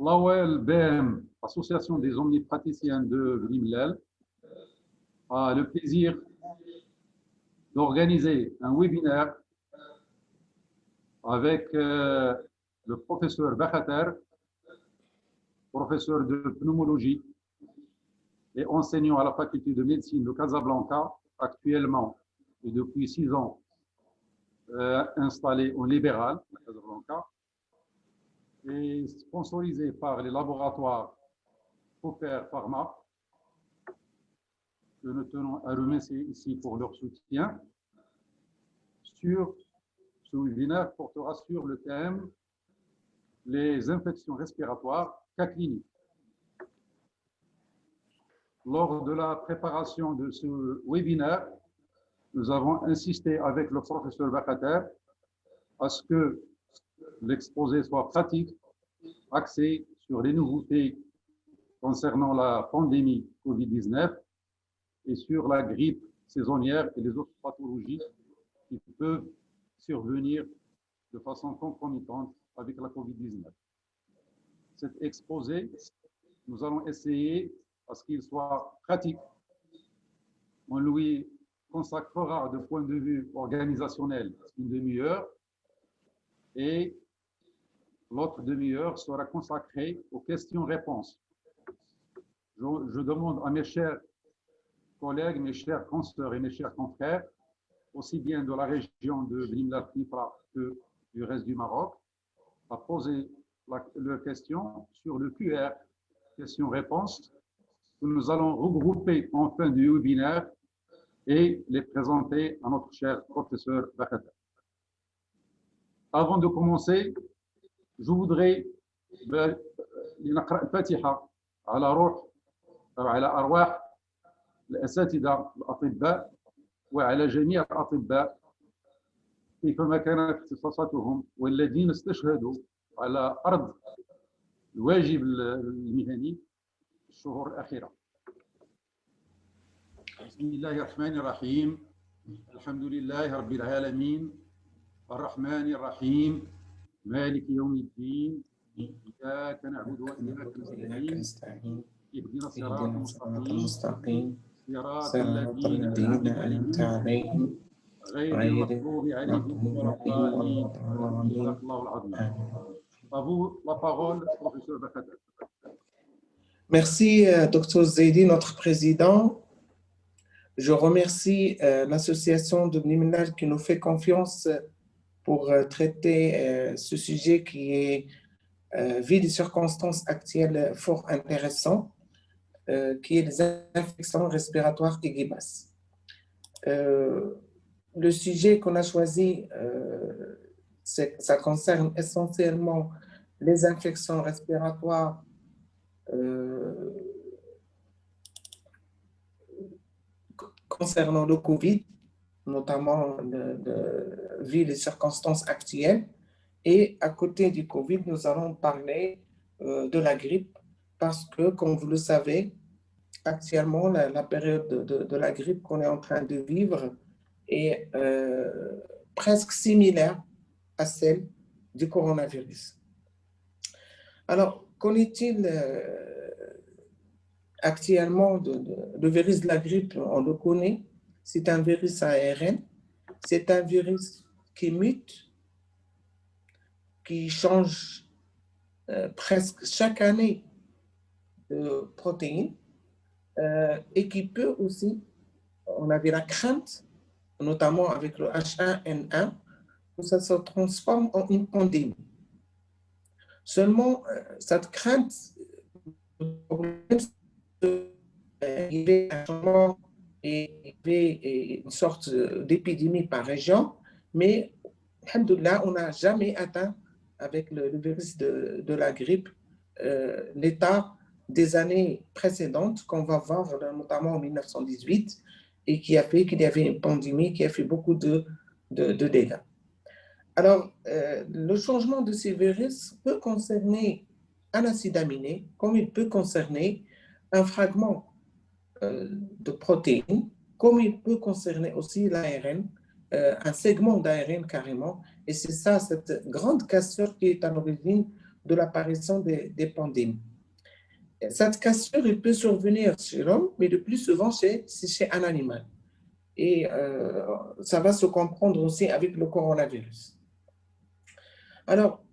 l'AOL BM, Association des omnipraticiens de Limlel, a le plaisir d'organiser un webinaire avec le professeur Bakhater, professeur de pneumologie et enseignant à la faculté de médecine de Casablanca, actuellement et depuis 6 ans installé en libéral à Casablanca, et sponsorisé par les laboratoires Cooper Pharma, que nous tenons à remercier ici pour leur soutien. Ce webinaire portera sur le thème les infections respiratoires, cas cliniques. Lors de la préparation de ce webinaire, nous avons insisté avec le professeur Bakhater à ce que l'exposé soit pratique, axé sur les nouveautés concernant la pandémie Covid-19 et sur la grippe saisonnière et les autres pathologies qui peuvent survenir de façon concomitante avec la Covid-19. Cet exposé, nous allons essayer à ce qu'il soit pratique. On lui consacrera de point de vue organisationnel une demi-heure et l'autre demi-heure sera consacrée aux questions-réponses. Je demande à mes chers collègues, mes chers consoeurs et mes chers confrères, aussi bien de la région de Limlel-Khnifra que du reste du Maroc, à poser leurs questions sur le QR questions-réponses que nous allons regrouper en fin du webinaire et les présenter à notre cher professeur Bakhater. Avant de commencer, je voudrais نقرأ الفاتحة على روح أو على أرواح الأساتذة الأطباء وعلى جميع الأطباء كيفما كانت اختصاصاتهم والذين استشهدوا على أرض الواجب المهني الشهور الأخيرة. بسم الله الرحمن الرحيم. الحمد لله رب العالمين الرحمن الرحيم مالك يوم الدين إياك نعبد وإياك نستعين اهدنا الصراط المستقيم صراط الذين أنعمت عليهم غير المغضوب عليهم ولا الضالين. صدق الله العظيم. À vous la parole, professeur Bakhater. Merci, Dr Zaidi, notre président. Je remercie l'association de Bni Mellal qui nous fait confiance pour traiter ce sujet qui est, vu des circonstances actuelles, fort intéressant, qui est les infections respiratoires aiguës. Le sujet qu'on a choisi, ça concerne essentiellement les infections respiratoires concernant le Covid, notamment vu les circonstances actuelles. Et à côté du Covid, nous allons parler de la grippe parce que, comme vous le savez, actuellement, la période de la grippe qu'on est en train de vivre est presque similaire à celle du coronavirus. Alors, qu'en est-il actuellement le virus de la grippe? On le connaît, c'est un virus ARN, c'est un virus qui mute, qui change presque chaque année de protéines et qui peut aussi, on avait la crainte, notamment avec le H1N1, que ça se transforme en une pandémie. Seulement, cette crainte, il y avait un changement et il y avait une sorte d'épidémie par région, mais alhamdoulilah, on n'a jamais atteint avec le virus de la grippe l'état des années précédentes qu'on va voir notamment en 1918 et qui a fait qu'il y avait une pandémie qui a fait beaucoup de dégâts. Alors, le changement de ces virus peut concerner un acide aminé, comme il peut concerner un fragment de protéines, comme il peut concerner aussi l'ARN, un segment d'ARN carrément. Et c'est ça, cette grande cassure qui est à l'origine de l'apparition des pandémies. Cette cassure, elle peut survenir chez l'homme, mais le plus souvent, c'est chez un animal. Et ça va se comprendre aussi avec le coronavirus. Alors,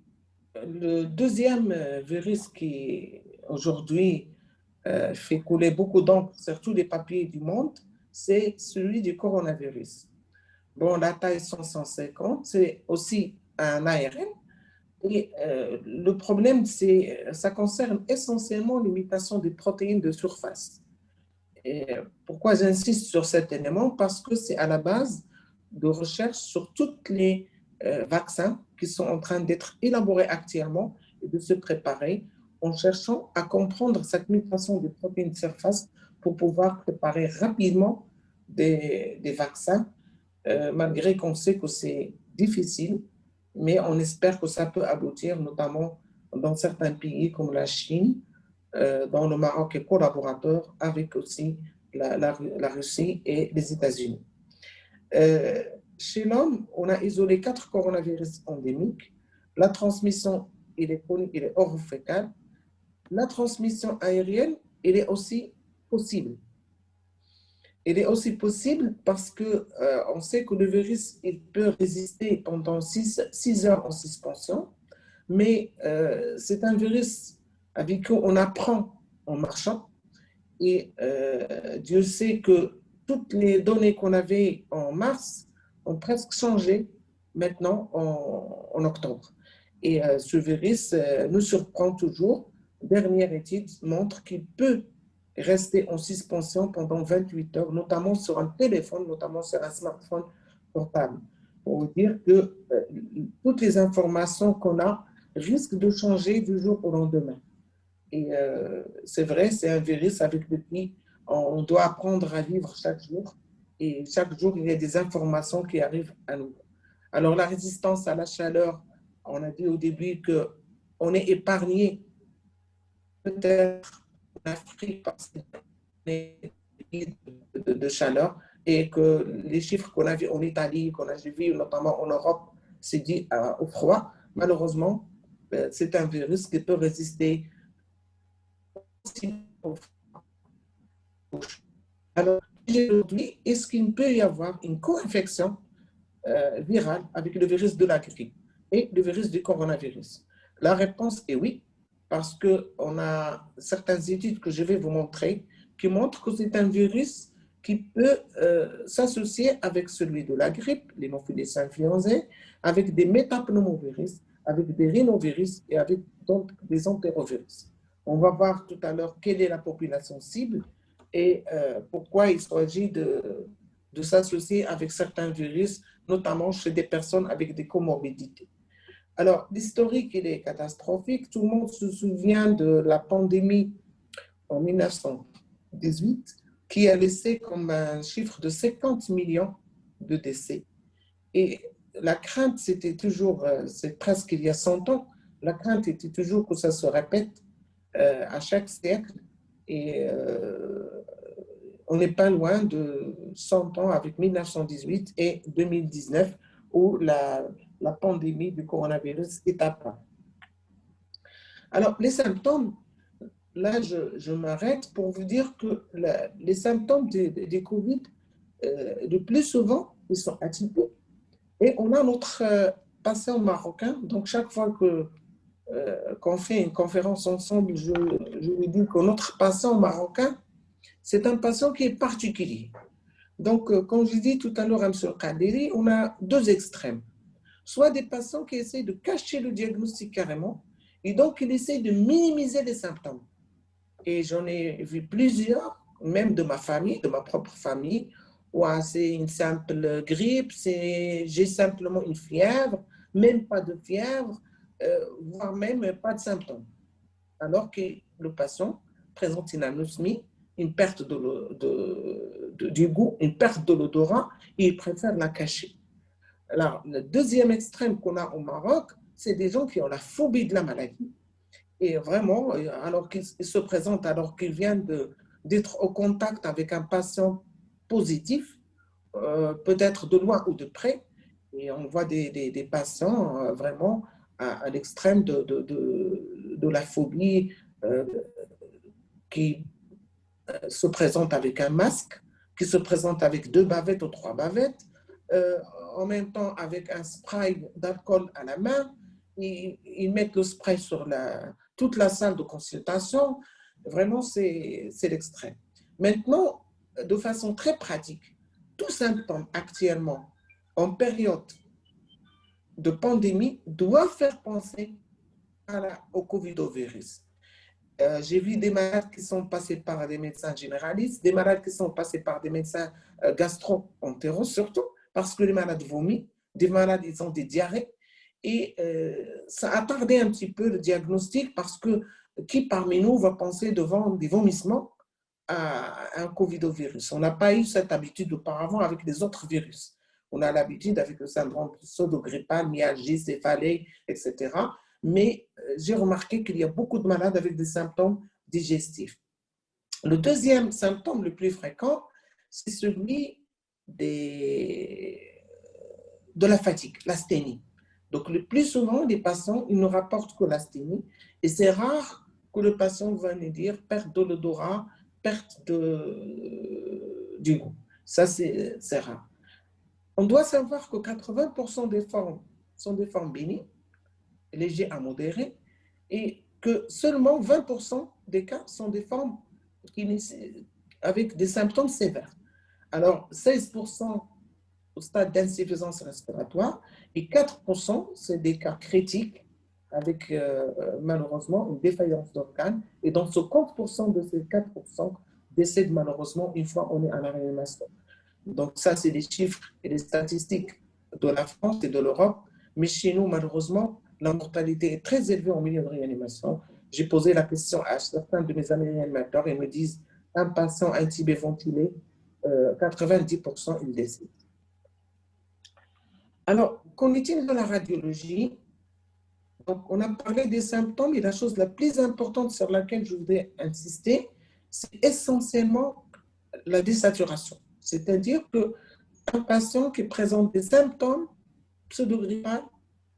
le deuxième virus qui aujourd'hui fait couler beaucoup d'encre sur tous les papiers du monde, c'est celui du coronavirus. Bon, la taille 150, c'est aussi un ARN. Et le problème, ça concerne essentiellement l'imitation des protéines de surface. Et pourquoi j'insiste sur cet élément? Parce que c'est à la base de recherches sur tous les vaccins qui sont en train d'être élaborés actuellement et de se préparer en cherchant à comprendre cette mutation des protéines de surface pour pouvoir préparer rapidement des vaccins, malgré qu'on sait que c'est difficile, mais on espère que ça peut aboutir, notamment dans certains pays comme la Chine, dont le Maroc est collaborateur avec aussi la Russie et les États-Unis. Chez l'homme, on a isolé 4 coronavirus endémiques. La transmission, il est orofécale. La transmission aérienne, elle est aussi possible. Elle est aussi possible parce qu'on sait que le virus, il peut résister pendant 6 heures en suspension, mais c'est un virus avec qui on apprend en marchant. Et Dieu sait que toutes les données qu'on avait en mars ont presque changé maintenant en octobre. Et ce virus nous surprend toujours. Dernière étude montre qu'il peut rester en suspension pendant 28 heures, notamment sur un téléphone, notamment sur un smartphone portable. Pour vous dire que toutes les informations qu'on a risquent de changer du jour au lendemain. Et c'est vrai, c'est un virus avec lequel on doit apprendre à vivre chaque jour. Et chaque jour, il y a des informations qui arrivent à nous. Alors, la résistance à la chaleur, on a dit au début qu'on est épargné peut-être en Afrique parce qu'on est de chaleur et que les chiffres qu'on a vus en Italie, qu'on a vus notamment en Europe, c'est dû au froid. Malheureusement, c'est un virus qui peut résister au froid. Alors, aujourd'hui, est-ce qu'il peut y avoir une co-infection virale avec le virus de la grippe et le virus du coronavirus? La réponse est oui, parce qu'on a certaines études que je vais vous montrer qui montrent que c'est un virus qui peut s'associer avec celui de la grippe, l'hémophilus influenzae, avec des métapneumovirus, avec des rhinovirus et avec donc des entérovirus. On va voir tout à l'heure quelle est la population cible et pourquoi il s'agit de s'associer avec certains virus, notamment chez des personnes avec des comorbidités. Alors, l'historique, il est catastrophique. Tout le monde se souvient de la pandémie en 1918, qui a laissé comme un chiffre de 50 millions de décès. Et la crainte, c'était toujours, c'est presque il y a 100 ans, la crainte était toujours que ça se répète à chaque siècle. Et on n'est pas loin de 100 ans avec 1918 et 2019, où la pandémie du coronavirus est apparue. Alors, les symptômes, là, je m'arrête pour vous dire que les symptômes des COVID, le plus souvent, ils sont atypiques. Et on a notre patient marocain. Donc, chaque fois qu'on fait une conférence ensemble, je lui dis que notre patient marocain, c'est un patient qui est particulier. Donc, comme je dis tout à l'heure à M. Kaderi, on a deux extrêmes. Soit des patients qui essaient de cacher le diagnostic carrément, et donc ils essaient de minimiser les symptômes. Et j'en ai vu plusieurs, même de ma famille, de ma propre famille, où c'est une simple grippe, j'ai simplement une fièvre, même pas de fièvre, voire même pas de symptômes. Alors que le patient présente une anosmie, une perte du goût, une perte de l'odorat, et il préfère la cacher. Alors, le deuxième extrême qu'on a au Maroc, c'est des gens qui ont la phobie de la maladie. Et vraiment, alors qu'ils se présentent, alors qu'ils viennent d'être au contact avec un patient positif, peut-être de loin ou de près, et on voit des patients vraiment à l'extrême de la phobie qui se présente avec un masque, qui se présente avec 2 bavettes ou 3 bavettes, en même temps avec un spray d'alcool à la main. Ils mettent le spray sur toute la salle de consultation. Vraiment, c'est l'extrême. Maintenant, de façon très pratique, tout symptôme actuellement, en période de pandémie, doit faire penser au Covid-virus. J'ai vu des malades qui sont passés par des médecins généralistes, des malades qui sont passés par des médecins gastro-entéraux, surtout parce que les malades vomissent, des malades, ils ont des diarrhées. Et ça a tardé un petit peu le diagnostic parce que qui parmi nous va penser devant des vomissements à un Covid-virus? On n'a pas eu cette habitude auparavant avec les autres virus. On a l'habitude avec le syndrome pseudo-grippal, myalgie, céphalée, etc. Mais j'ai remarqué qu'il y a beaucoup de malades avec des symptômes digestifs. Le deuxième symptôme le plus fréquent, c'est celui de la fatigue, l'asthénie. Donc, le plus souvent, les patients, ils ne rapportent que l'asthénie. Et c'est rare que le patient va nous dire perte de l'odorat, perte du goût. Ça, c'est rare. On doit savoir que 80% des formes sont des formes bénignes, légers à modérés, et que seulement 20% des cas sont des formes avec des symptômes sévères. Alors, 16% au stade d'insuffisance respiratoire et 4%, c'est des cas critiques avec malheureusement une défaillance d'organes. Et dans ce 50% de ces 4% décèdent malheureusement une fois on est à la réanimation. Donc ça, c'est les chiffres et les statistiques de la France et de l'Europe. Mais chez nous, malheureusement, la mortalité est très élevée en milieu de réanimation. J'ai posé la question à certains de mes amis réanimateurs, ils me disent, un patient intubé ventilé, 90% il décède. Alors, qu'en est-il de la radiologie? Donc, on a parlé des symptômes et la chose la plus importante sur laquelle je voudrais insister, c'est essentiellement la désaturation. C'est-à-dire qu'un patient qui présente des symptômes pseudo-grippales,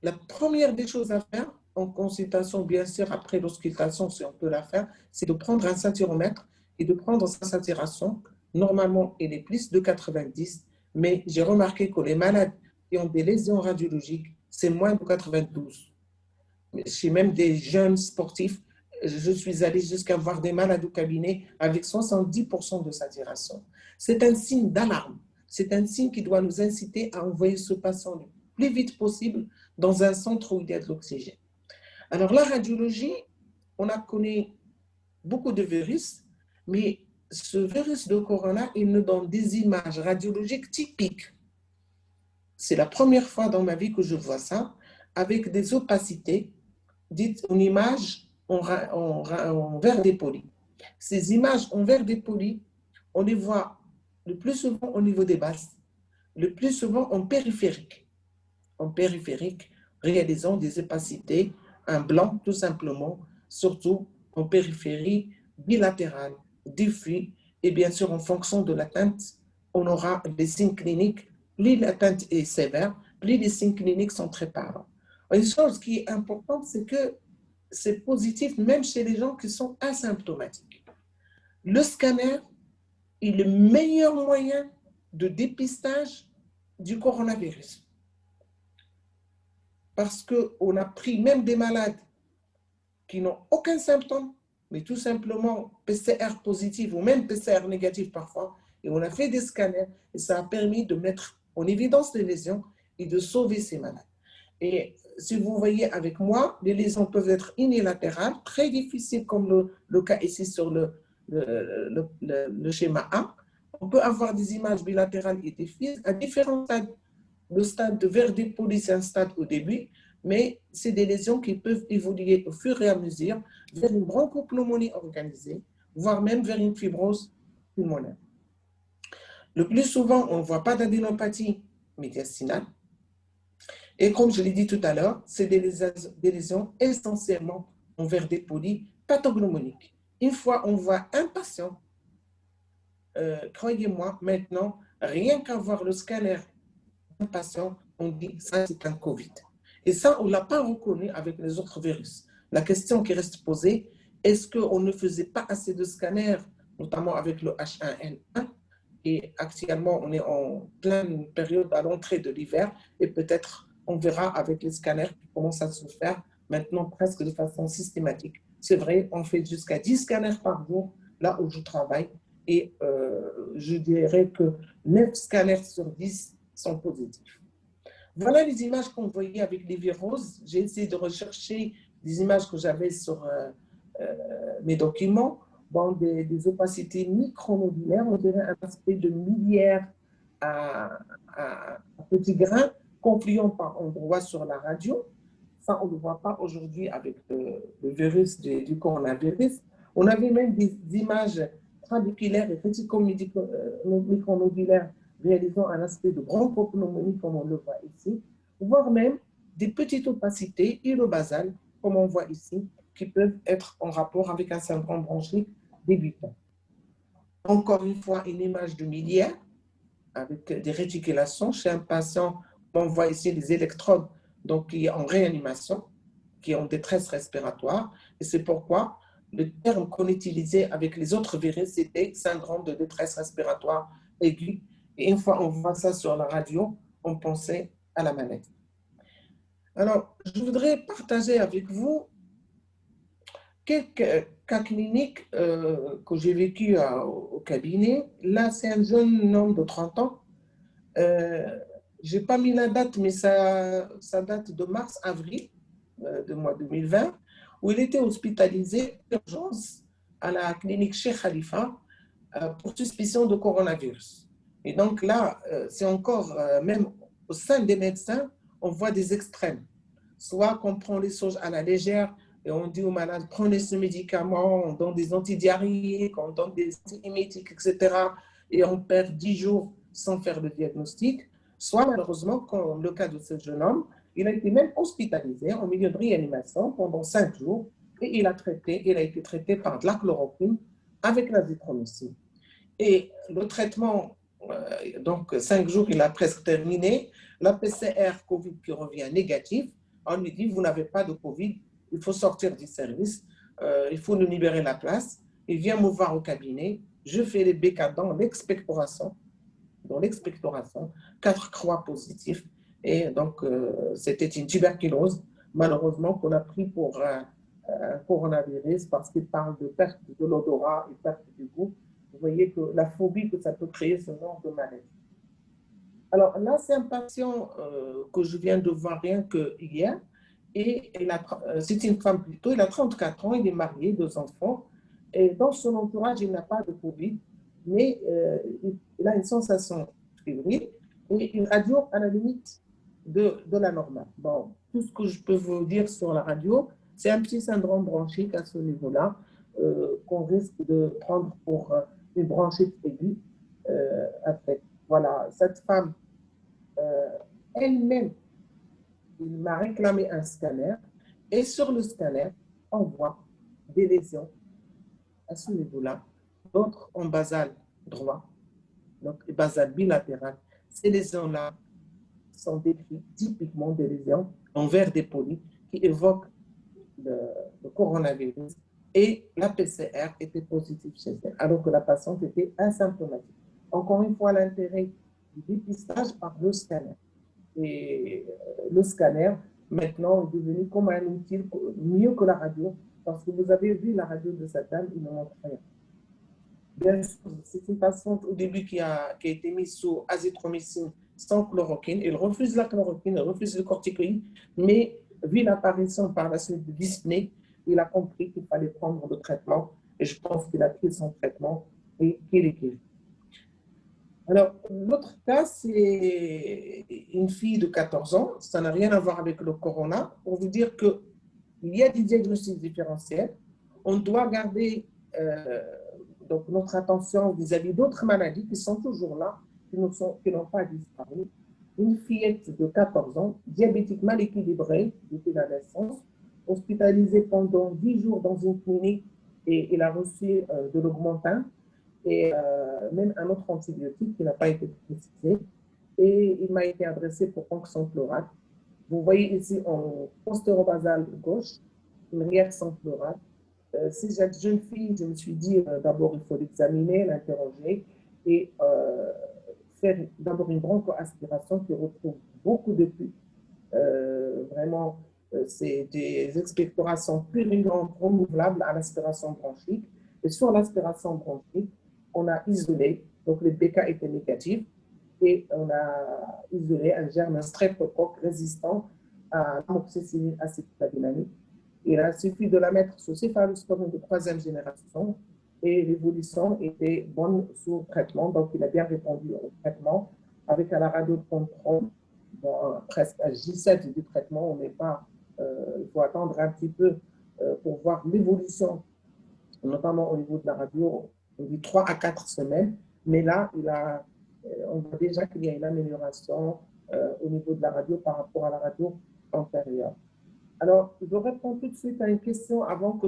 la première des choses à faire, en consultation, bien sûr, après l'auscultation, si on peut la faire, c'est de prendre un saturomètre et de prendre sa saturation. Normalement, elle est plus de 90, mais j'ai remarqué que les malades qui ont des lésions radiologiques, c'est moins de 92. Chez même des jeunes sportifs, je suis allée jusqu'à voir des malades au cabinet avec 70% de saturation. C'est un signe d'alarme. C'est un signe qui doit nous inciter à envoyer ce patient le plus vite possible dans un centre où il y a de l'oxygène. Alors, la radiologie, on a connu beaucoup de virus, mais ce virus de corona, il nous donne des images radiologiques typiques. C'est la première fois dans ma vie que je vois ça, avec des opacités, dites en images en verre dépoli. Ces images en verre dépoli, on les voit le plus souvent au niveau des bases, le plus souvent en périphérique. En périphérique, réalisant des opacités, un blanc tout simplement, surtout en périphérie bilatérale, diffus, et bien sûr en fonction de l'atteinte, on aura des signes cliniques. Plus l'atteinte est sévère, plus les signes cliniques sont très parlants. Une chose qui est importante, c'est que c'est positif même chez les gens qui sont asymptomatiques. Le scanner est le meilleur moyen de dépistage du coronavirus. Parce qu'on a pris même des malades qui n'ont aucun symptôme, mais tout simplement PCR positif ou même PCR négatif parfois, et on a fait des scanners et ça a permis de mettre en évidence les lésions et de sauver ces malades. Et si vous voyez avec moi, les lésions peuvent être unilatérales, très difficiles comme le cas ici sur le schéma A. On peut avoir des images bilatérales et difficiles à différents stades. Le stade de verre dépoli, c'est un stade au début, mais c'est des lésions qui peuvent évoluer au fur et à mesure vers une bronchopneumonie organisée, voire même vers une fibrose pulmonaire. Le plus souvent, on ne voit pas d'adénopathie médiastinale. Et comme je l'ai dit tout à l'heure, c'est des lésions essentiellement en verre dépoli pathognomoniques. Une fois on voit un patient, croyez-moi, maintenant, rien qu'à voir le scanner d'un patient, on dit ça c'est un Covid. Et ça, on ne l'a pas reconnu avec les autres virus. La question qui reste posée, est-ce qu'on ne faisait pas assez de scanners, notamment avec le H1N1? Et actuellement, on est en pleine période à l'entrée de l'hiver et peut-être on verra avec les scanners qui commencent à se faire maintenant presque de façon systématique. C'est vrai, on fait jusqu'à 10 scanners par jour là où je travaille et je dirais que 9 scanners sur 10 sont positifs. Voilà les images qu'on voyait avec les virus. J'ai essayé de rechercher des images que j'avais sur mes documents dans des opacités micronodulaires, on dirait un aspect de millière à petits grains confluents par endroits sur la radio. Ça, on ne le voit pas aujourd'hui avec le virus du coronavirus. On avait même des images trabéculaires et rético-micronodulaires réalisant un aspect de grande pneumonie, comme on le voit ici, voire même des petites opacités irobasales, comme on voit ici, qui peuvent être en rapport avec un syndrome bronchique débutant. Encore une fois, une image de miliaire avec des réticulations chez un patient. On voit ici les électrodes donc, qui est en réanimation, qui est en détresse respiratoire. Et c'est pourquoi le terme qu'on utilisait avec les autres virus, c'était syndrome de détresse respiratoire aiguë. Et une fois on voit ça sur la radio, on pensait à la maladie. Alors, je voudrais partager avec vous quelques cas cliniques que j'ai vécu au cabinet. Là, c'est un jeune homme de 30 ans. Je n'ai pas mis la date, mais ça date de mars-avril de mois 2020, où il était hospitalisé d'urgence à la clinique Cheikh Khalifa pour suspicion de coronavirus. Et donc là, c'est encore, même au sein des médecins, on voit des extrêmes. Soit qu'on prend les choses à la légère et on dit aux malades, prenez ce médicament, on donne des antidiarrhéiques, on donne des antiémétiques, etc. Et on perd 10 jours sans faire le diagnostic. Soit malheureusement, comme le cas de ce jeune homme, il a été même hospitalisé en milieu de réanimation pendant 5 jours et il a été traité par de la chloroquine avec l'azithromycine. Et le traitement, donc 5 jours, il a presque terminé. La PCR Covid qui revient négatif, on lui dit, vous n'avez pas de Covid, il faut sortir du service, il faut nous libérer la place. Il vient me voir au cabinet, je fais les BK dans l'expectoration, 4 croix positifs. Et donc, c'était une tuberculose, malheureusement, qu'on a pris pour un coronavirus parce qu'il parle de perte de l'odorat et perte du goût. Vous voyez que la phobie que ça peut créer, ce genre de maladie. Alors là, c'est un patient que je viens de voir rien que hier. Et c'est une femme plutôt, il a 34 ans, il est marié, 2 enfants. Et dans son entourage, il n'a pas de Covid, mais il a une sensation fébrile et une radio à la limite de la normale. Bon, tout ce que je peux vous dire sur la radio, c'est un petit syndrome bronchique à ce niveau-là, qu'on risque de prendre pour une bronchite aiguë. Après. Voilà, cette femme, elle-même, il m'a réclamé un scanner et sur le scanner, on voit des lésions à ce niveau-là, d'autres en basal droit, donc basal bilatéral. Ces lésions-là sont décrites typiquement des lésions en verre dépoli qui évoquent le coronavirus et la PCR était positive chez elle, alors que la patiente était asymptomatique. Encore une fois, l'intérêt du dépistage par le scanner. Et le scanner, maintenant, est devenu comme un outil mieux que la radio, parce que vous avez vu la radio de cette dame, il ne montre rien. Bien sûr, c'est une patiente au début qui a été mise sous azithromycine sans chloroquine. Elle refuse la chloroquine, elle refuse le corticoïde, mais vu l'apparition par la suite de dyspnée, il a compris qu'il fallait prendre le traitement et je pense qu'il a pris son traitement et qu'il est guéri. Alors, l'autre cas, c'est une fille de 14 ans. Ça n'a rien à voir avec le corona. Pour vous dire qu'il y a des diagnostics différentiels. On doit garder donc notre attention vis-à-vis d'autres maladies qui sont toujours là, qui n'ont pas disparu. Une fillette de 14 ans, diabétique mal équilibrée depuis la naissance, hospitalisée pendant 10 jours dans une clinique et il a reçu de l'augmentin et même un autre antibiotique qui n'a pas été précisé. Et il m'a été adressé pour onction chlorale. Vous voyez ici en postéro-basal gauche, une réaction pleurale. Si cette jeune fille, je me suis dit, d'abord, il faut l'examiner, l'interroger et faire d'abord une bronchoaspiration qui retrouve beaucoup de pus. Vraiment, c'est des expectorations purulentes renouvelables à l'aspiration bronchique. Et sur l'aspiration bronchique, on a isolé, donc le BK était négatif, et on a isolé un germe, un streptocoque résistant à l'amoxicilline acétylcladinamique. Il a suffi de la mettre sous céphalosporine de 3e génération et l'évolution était bonne sous traitement. Donc, il a bien répondu au traitement avec à la radio de contrôle, presque à J7 du traitement. On n'est pas, il faut attendre un petit peu pour voir l'évolution, notamment au niveau de la radio. On dit 3 à 4 semaines, mais là, on voit déjà qu'il y a une amélioration au niveau de la radio par rapport à la radio antérieure. Alors, je réponds tout de suite à une question avant que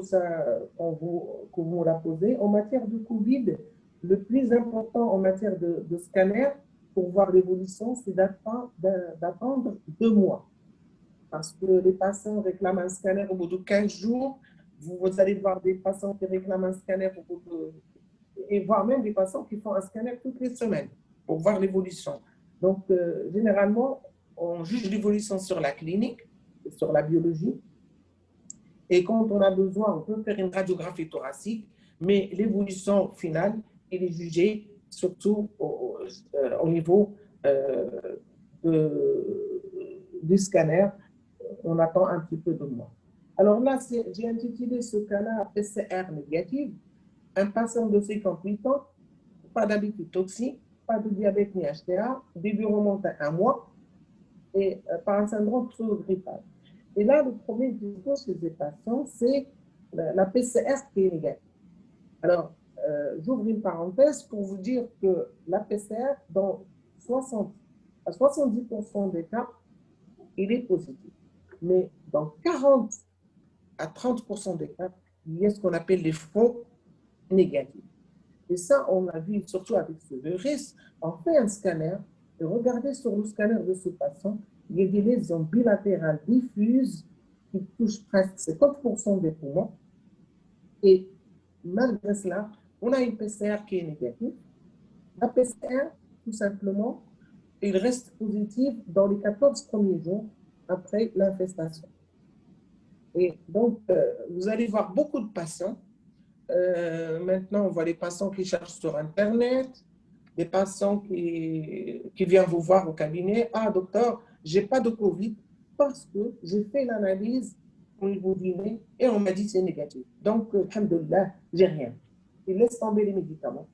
vous la posez. En matière de Covid, le plus important en matière de scanner pour voir l'évolution, c'est d'attendre 2 mois. Parce que les patients réclament un scanner au bout de 15 jours. Vous allez voir des patients qui réclament un scanner au bout et voire même des patients qui font un scanner toutes les semaines pour voir l'évolution. Donc, généralement, on juge l'évolution sur la clinique, sur la biologie. Et quand on a besoin, on peut faire une radiographie thoracique, mais l'évolution finale, elle est jugée surtout au niveau du scanner. On attend un petit peu de moins. Alors là, j'ai intitulé ce cas-là PCR négative. Un patient de 58 ans, pas d'habitude toxique, pas de diabète ni HTA, début remonte à 1 mois et par un syndrome pseudo-grippal. Et là, le problème qui se pose chez les patients, c'est la PCR qui est négative. Alors, j'ouvre une parenthèse pour vous dire que la PCR, dans 60 à 70% des cas, il est positif. Mais dans 40 à 30% des cas, il y a ce qu'on appelle les faux négatifs. Et ça, on l'a vu surtout avec ce virus. On fait un scanner et regardez sur le scanner de ce patient, il y a des lésions bilatérales diffuses qui touchent presque 50% des poumons. Et malgré cela, on a une PCR qui est négative. La PCR, tout simplement, il reste positif dans les 14 premiers jours après l'infestation. Et donc, vous allez voir beaucoup de patients. Maintenant, on voit les patients qui cherchent sur Internet, des patients qui viennent vous voir au cabinet. Ah, docteur, je n'ai pas de Covid parce que j'ai fait l'analyse au niveau du nez et on m'a dit que c'est négatif. Donc, alhamdoulilah, j'ai rien. Ils laissent tomber les médicaments.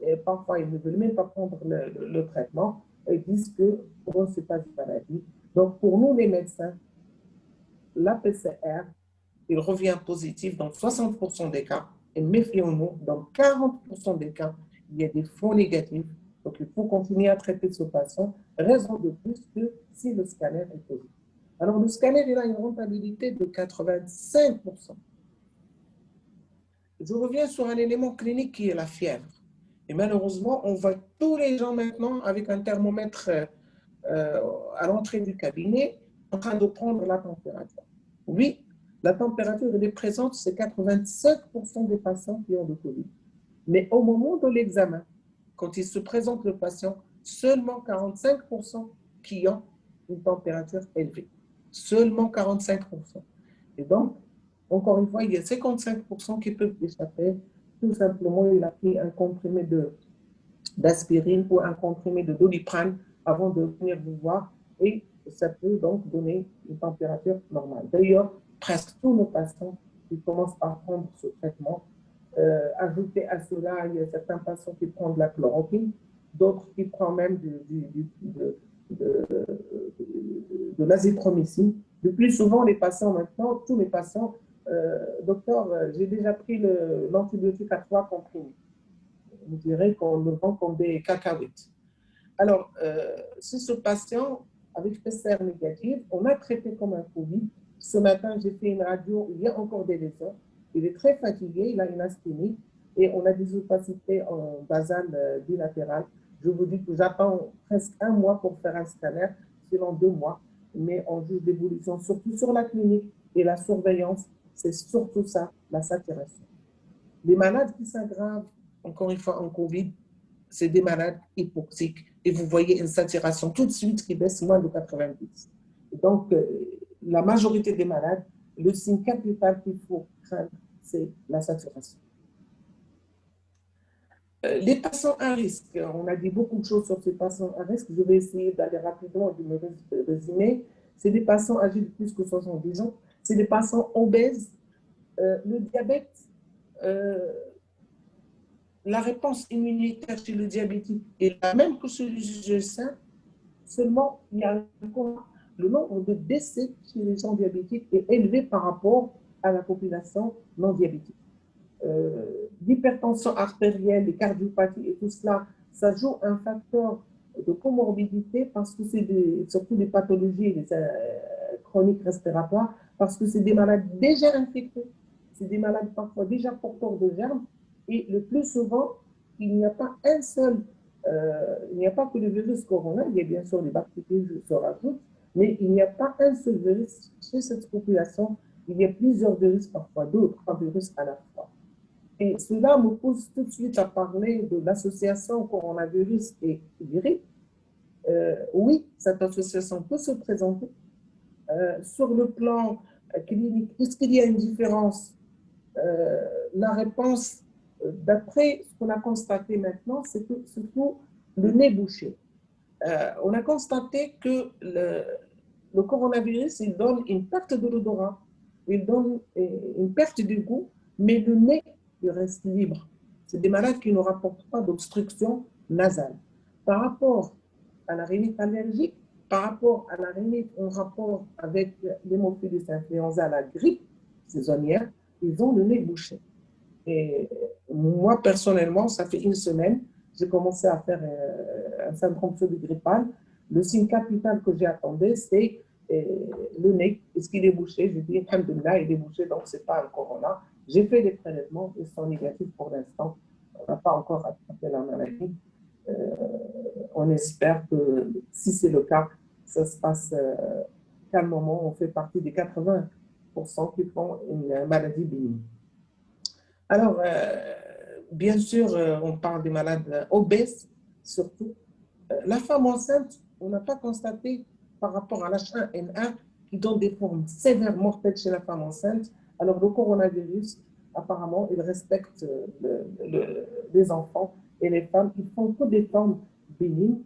Et parfois, ils ne veulent même pas prendre le traitement. Ils disent que pour eux, ce n'est pas une maladie. Donc, pour nous, les médecins, la PCR, il revient positif dans 60% des cas. Et méfions-nous, dans 40% des cas, il y a des faux négatifs. Donc, il faut continuer à traiter ce patient. Raison de plus que si le scanner est positif. Alors, le scanner, il a une rentabilité de 85%. Je reviens sur un élément clinique qui est la fièvre. Et malheureusement, on voit tous les gens maintenant avec un thermomètre à l'entrée du cabinet en train de prendre la température. Oui, la température elle est présente, c'est 85% des patients qui ont le Covid. Mais au moment de l'examen, quand il se présente le patient, seulement 45% qui ont une température élevée. Seulement 45%. Et donc, encore une fois, il y a 55% qui peuvent échapper. Tout simplement, il a pris un comprimé d'aspirine ou un comprimé de Doliprane avant de venir vous voir et ça peut donc donner une température normale. D'ailleurs, presque tous nos patients qui commencent à prendre ce traitement, ajouter à cela, il y a certains patients qui prennent de la chloroquine, d'autres qui prennent même de l'azithromycine. Le plus souvent, les patients maintenant, tous les patients, docteur, j'ai déjà pris l'antibiotique à 3 comprimés. On dirait qu'on le vend comme des cacahuètes. Alors, si ce patient avec PCR négative, on a traité comme un Covid. Ce matin, j'ai fait une radio, il y a encore des lésions. Il est très fatigué, il a une asthénie et on a des opacités en basale bilatérale. Je vous dis que j'attends presque 1 mois pour faire un scanner, sinon 2 mois. mais on juge l'évolution surtout sur la clinique et la surveillance. C'est surtout ça, la saturation. Les malades qui s'aggravent, encore une fois, en Covid, c'est des malades hypoxiques. Et vous voyez une saturation tout de suite qui baisse moins de 90. Donc, la majorité des malades, le signe capital qu'il faut craindre, c'est la saturation. Les patients à risque, on a dit beaucoup de choses sur ces patients à risque. Je vais essayer d'aller rapidement et de me résumer. C'est des patients âgés de plus que 70 ans. C'est des patients obèses. Le diabète, la réponse immunitaire chez le diabétique est la même que chez le sain. Seulement, il y a encore le nombre de décès chez les gens diabétiques est élevé par rapport à la population non diabétique. L'hypertension artérielle, les cardiopathies et tout cela, ça joue un facteur de comorbidité parce que c'est surtout des pathologies chroniques respiratoires, parce que c'est des malades déjà infectés, c'est des malades parfois déjà porteurs de germes, et le plus souvent, il n'y a pas un seul, il n'y a pas que le virus corona, il y a bien sûr les bactéries qui se rajoutent, mais il n'y a pas un seul virus chez cette population, il y a plusieurs virus, parfois 2 ou 3 virus à la fois. Et cela me pousse tout de suite à parler de l'association coronavirus et grippe. Oui, cette association peut se présenter. Sur le plan clinique, est-ce qu'il y a une différence? La réponse, d'après ce qu'on a constaté maintenant, c'est que surtout le nez bouché. On a constaté que le coronavirus, il donne une perte de l'odorat, il donne une perte du goût, mais le nez, il reste libre. C'est des malades qui ne rapportent pas d'obstruction nasale. Par rapport à la rhinite allergique, par rapport à la rhinite en rapport avec l'hémophilus influenza, la grippe saisonnière, ils ont le nez bouché. Et moi, personnellement, ça fait une semaine, j'ai commencé à faire un syndrome pseudo-grippal. Le signe capital que j'ai attendu, c'est le nez. Est-ce qu'il est bouché? Je dis, alhamdoulilah, il est bouché, donc ce n'est pas un corona. J'ai fait des prélèvements, ils sont négatifs pour l'instant. On n'a pas encore attrapé la maladie. On espère que si c'est le cas, ça se passe calmement. On fait partie des 80% qui font une maladie bénigne. Alors, bien sûr, on parle des malades obèses, surtout. La femme enceinte, on n'a pas constaté par rapport à l'H1N1 qui donne des formes sévères mortelles chez la femme enceinte. Alors, le coronavirus, apparemment, il respecte les enfants et les femmes. Ils font que des formes bénignes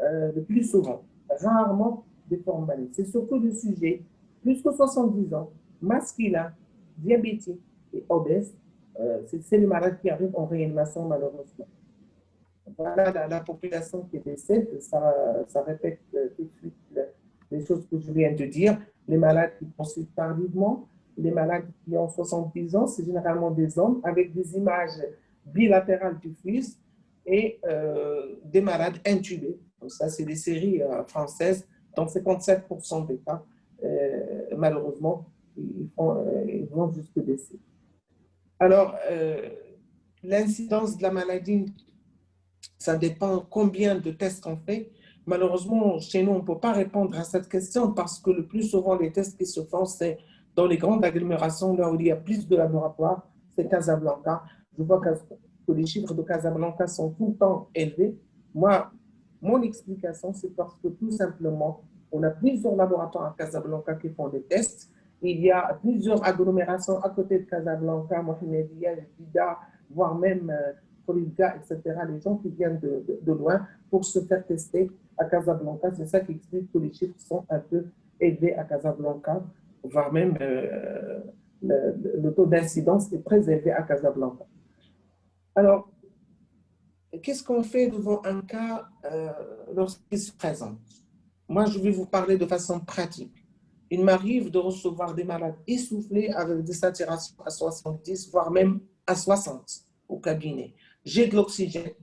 le plus souvent, rarement des formes malignes. C'est surtout le sujet, plus que 70 ans, masculin, diabétique et obèse. C'est les malades qui arrivent en réanimation, malheureusement. Voilà la population qui décède. Ça répète tout de suite les choses que je viens de dire. Les malades qui consultent tardivement, les malades qui ont 70 ans, c'est généralement des hommes avec des images bilatérales diffuses et des malades intubés. Donc ça, c'est des séries françaises. Dans 57% des cas, malheureusement, ils vont jusqu'au décès. Alors, l'incidence de la maladie, ça dépend combien de tests on fait. Malheureusement, chez nous, on ne peut pas répondre à cette question parce que le plus souvent, les tests qui se font, c'est dans les grandes agglomérations, là où il y a plus de laboratoires, c'est Casablanca. Je vois que les chiffres de Casablanca sont tout le temps élevés. Moi, mon explication, c'est parce que tout simplement, on a plusieurs laboratoires à Casablanca qui font des tests. Il y a plusieurs agglomérations à côté de Casablanca, Mohamedia, Jida, voire même Kolibga, etc. Les gens qui viennent de loin pour se faire tester à Casablanca. C'est ça qui explique que les chiffres sont un peu élevés à Casablanca, voire même le taux d'incidence est très élevé à Casablanca. Alors, qu'est-ce qu'on fait devant un cas lorsqu'il se présente? Moi, je vais vous parler de façon pratique. Il m'arrive de recevoir des malades essoufflés avec des saturations à 70, voire même à 60 au cabinet. J'ai de l'oxygène,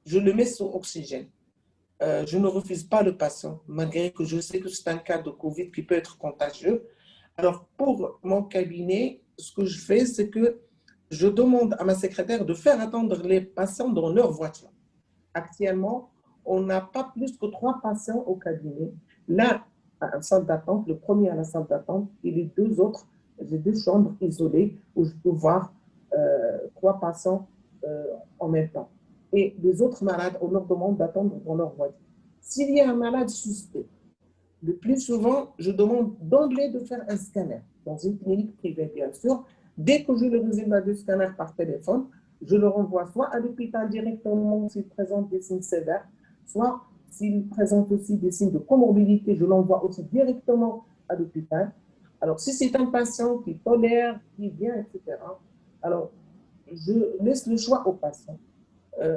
je le mets sous oxygène. Je ne refuse pas le patient, malgré que je sais que c'est un cas de COVID qui peut être contagieux. Alors, pour mon cabinet, ce que je fais, c'est que je demande à ma secrétaire de faire attendre les patients dans leur voiture. Actuellement, on n'a pas plus que 3 patients au cabinet. L'un à une salle d'attente, le premier à la salle d'attente et les deux autres, j'ai deux chambres isolées où je peux voir 3 patients en même temps. Et les autres malades, on leur demande d'attendre dans leur voiture. S'il y a un malade suspect, le plus souvent, je demande d'emblée de faire un scanner dans une clinique privée, bien sûr. Dès que j'ai le résultat du scanner par téléphone, je le renvoie soit à l'hôpital directement s'il présente des signes sévères, soit s'il présente aussi des signes de comorbidité, je l'envoie aussi directement à l'hôpital. Alors, si c'est un patient qui tolère, qui vient, etc., alors je laisse le choix au patient.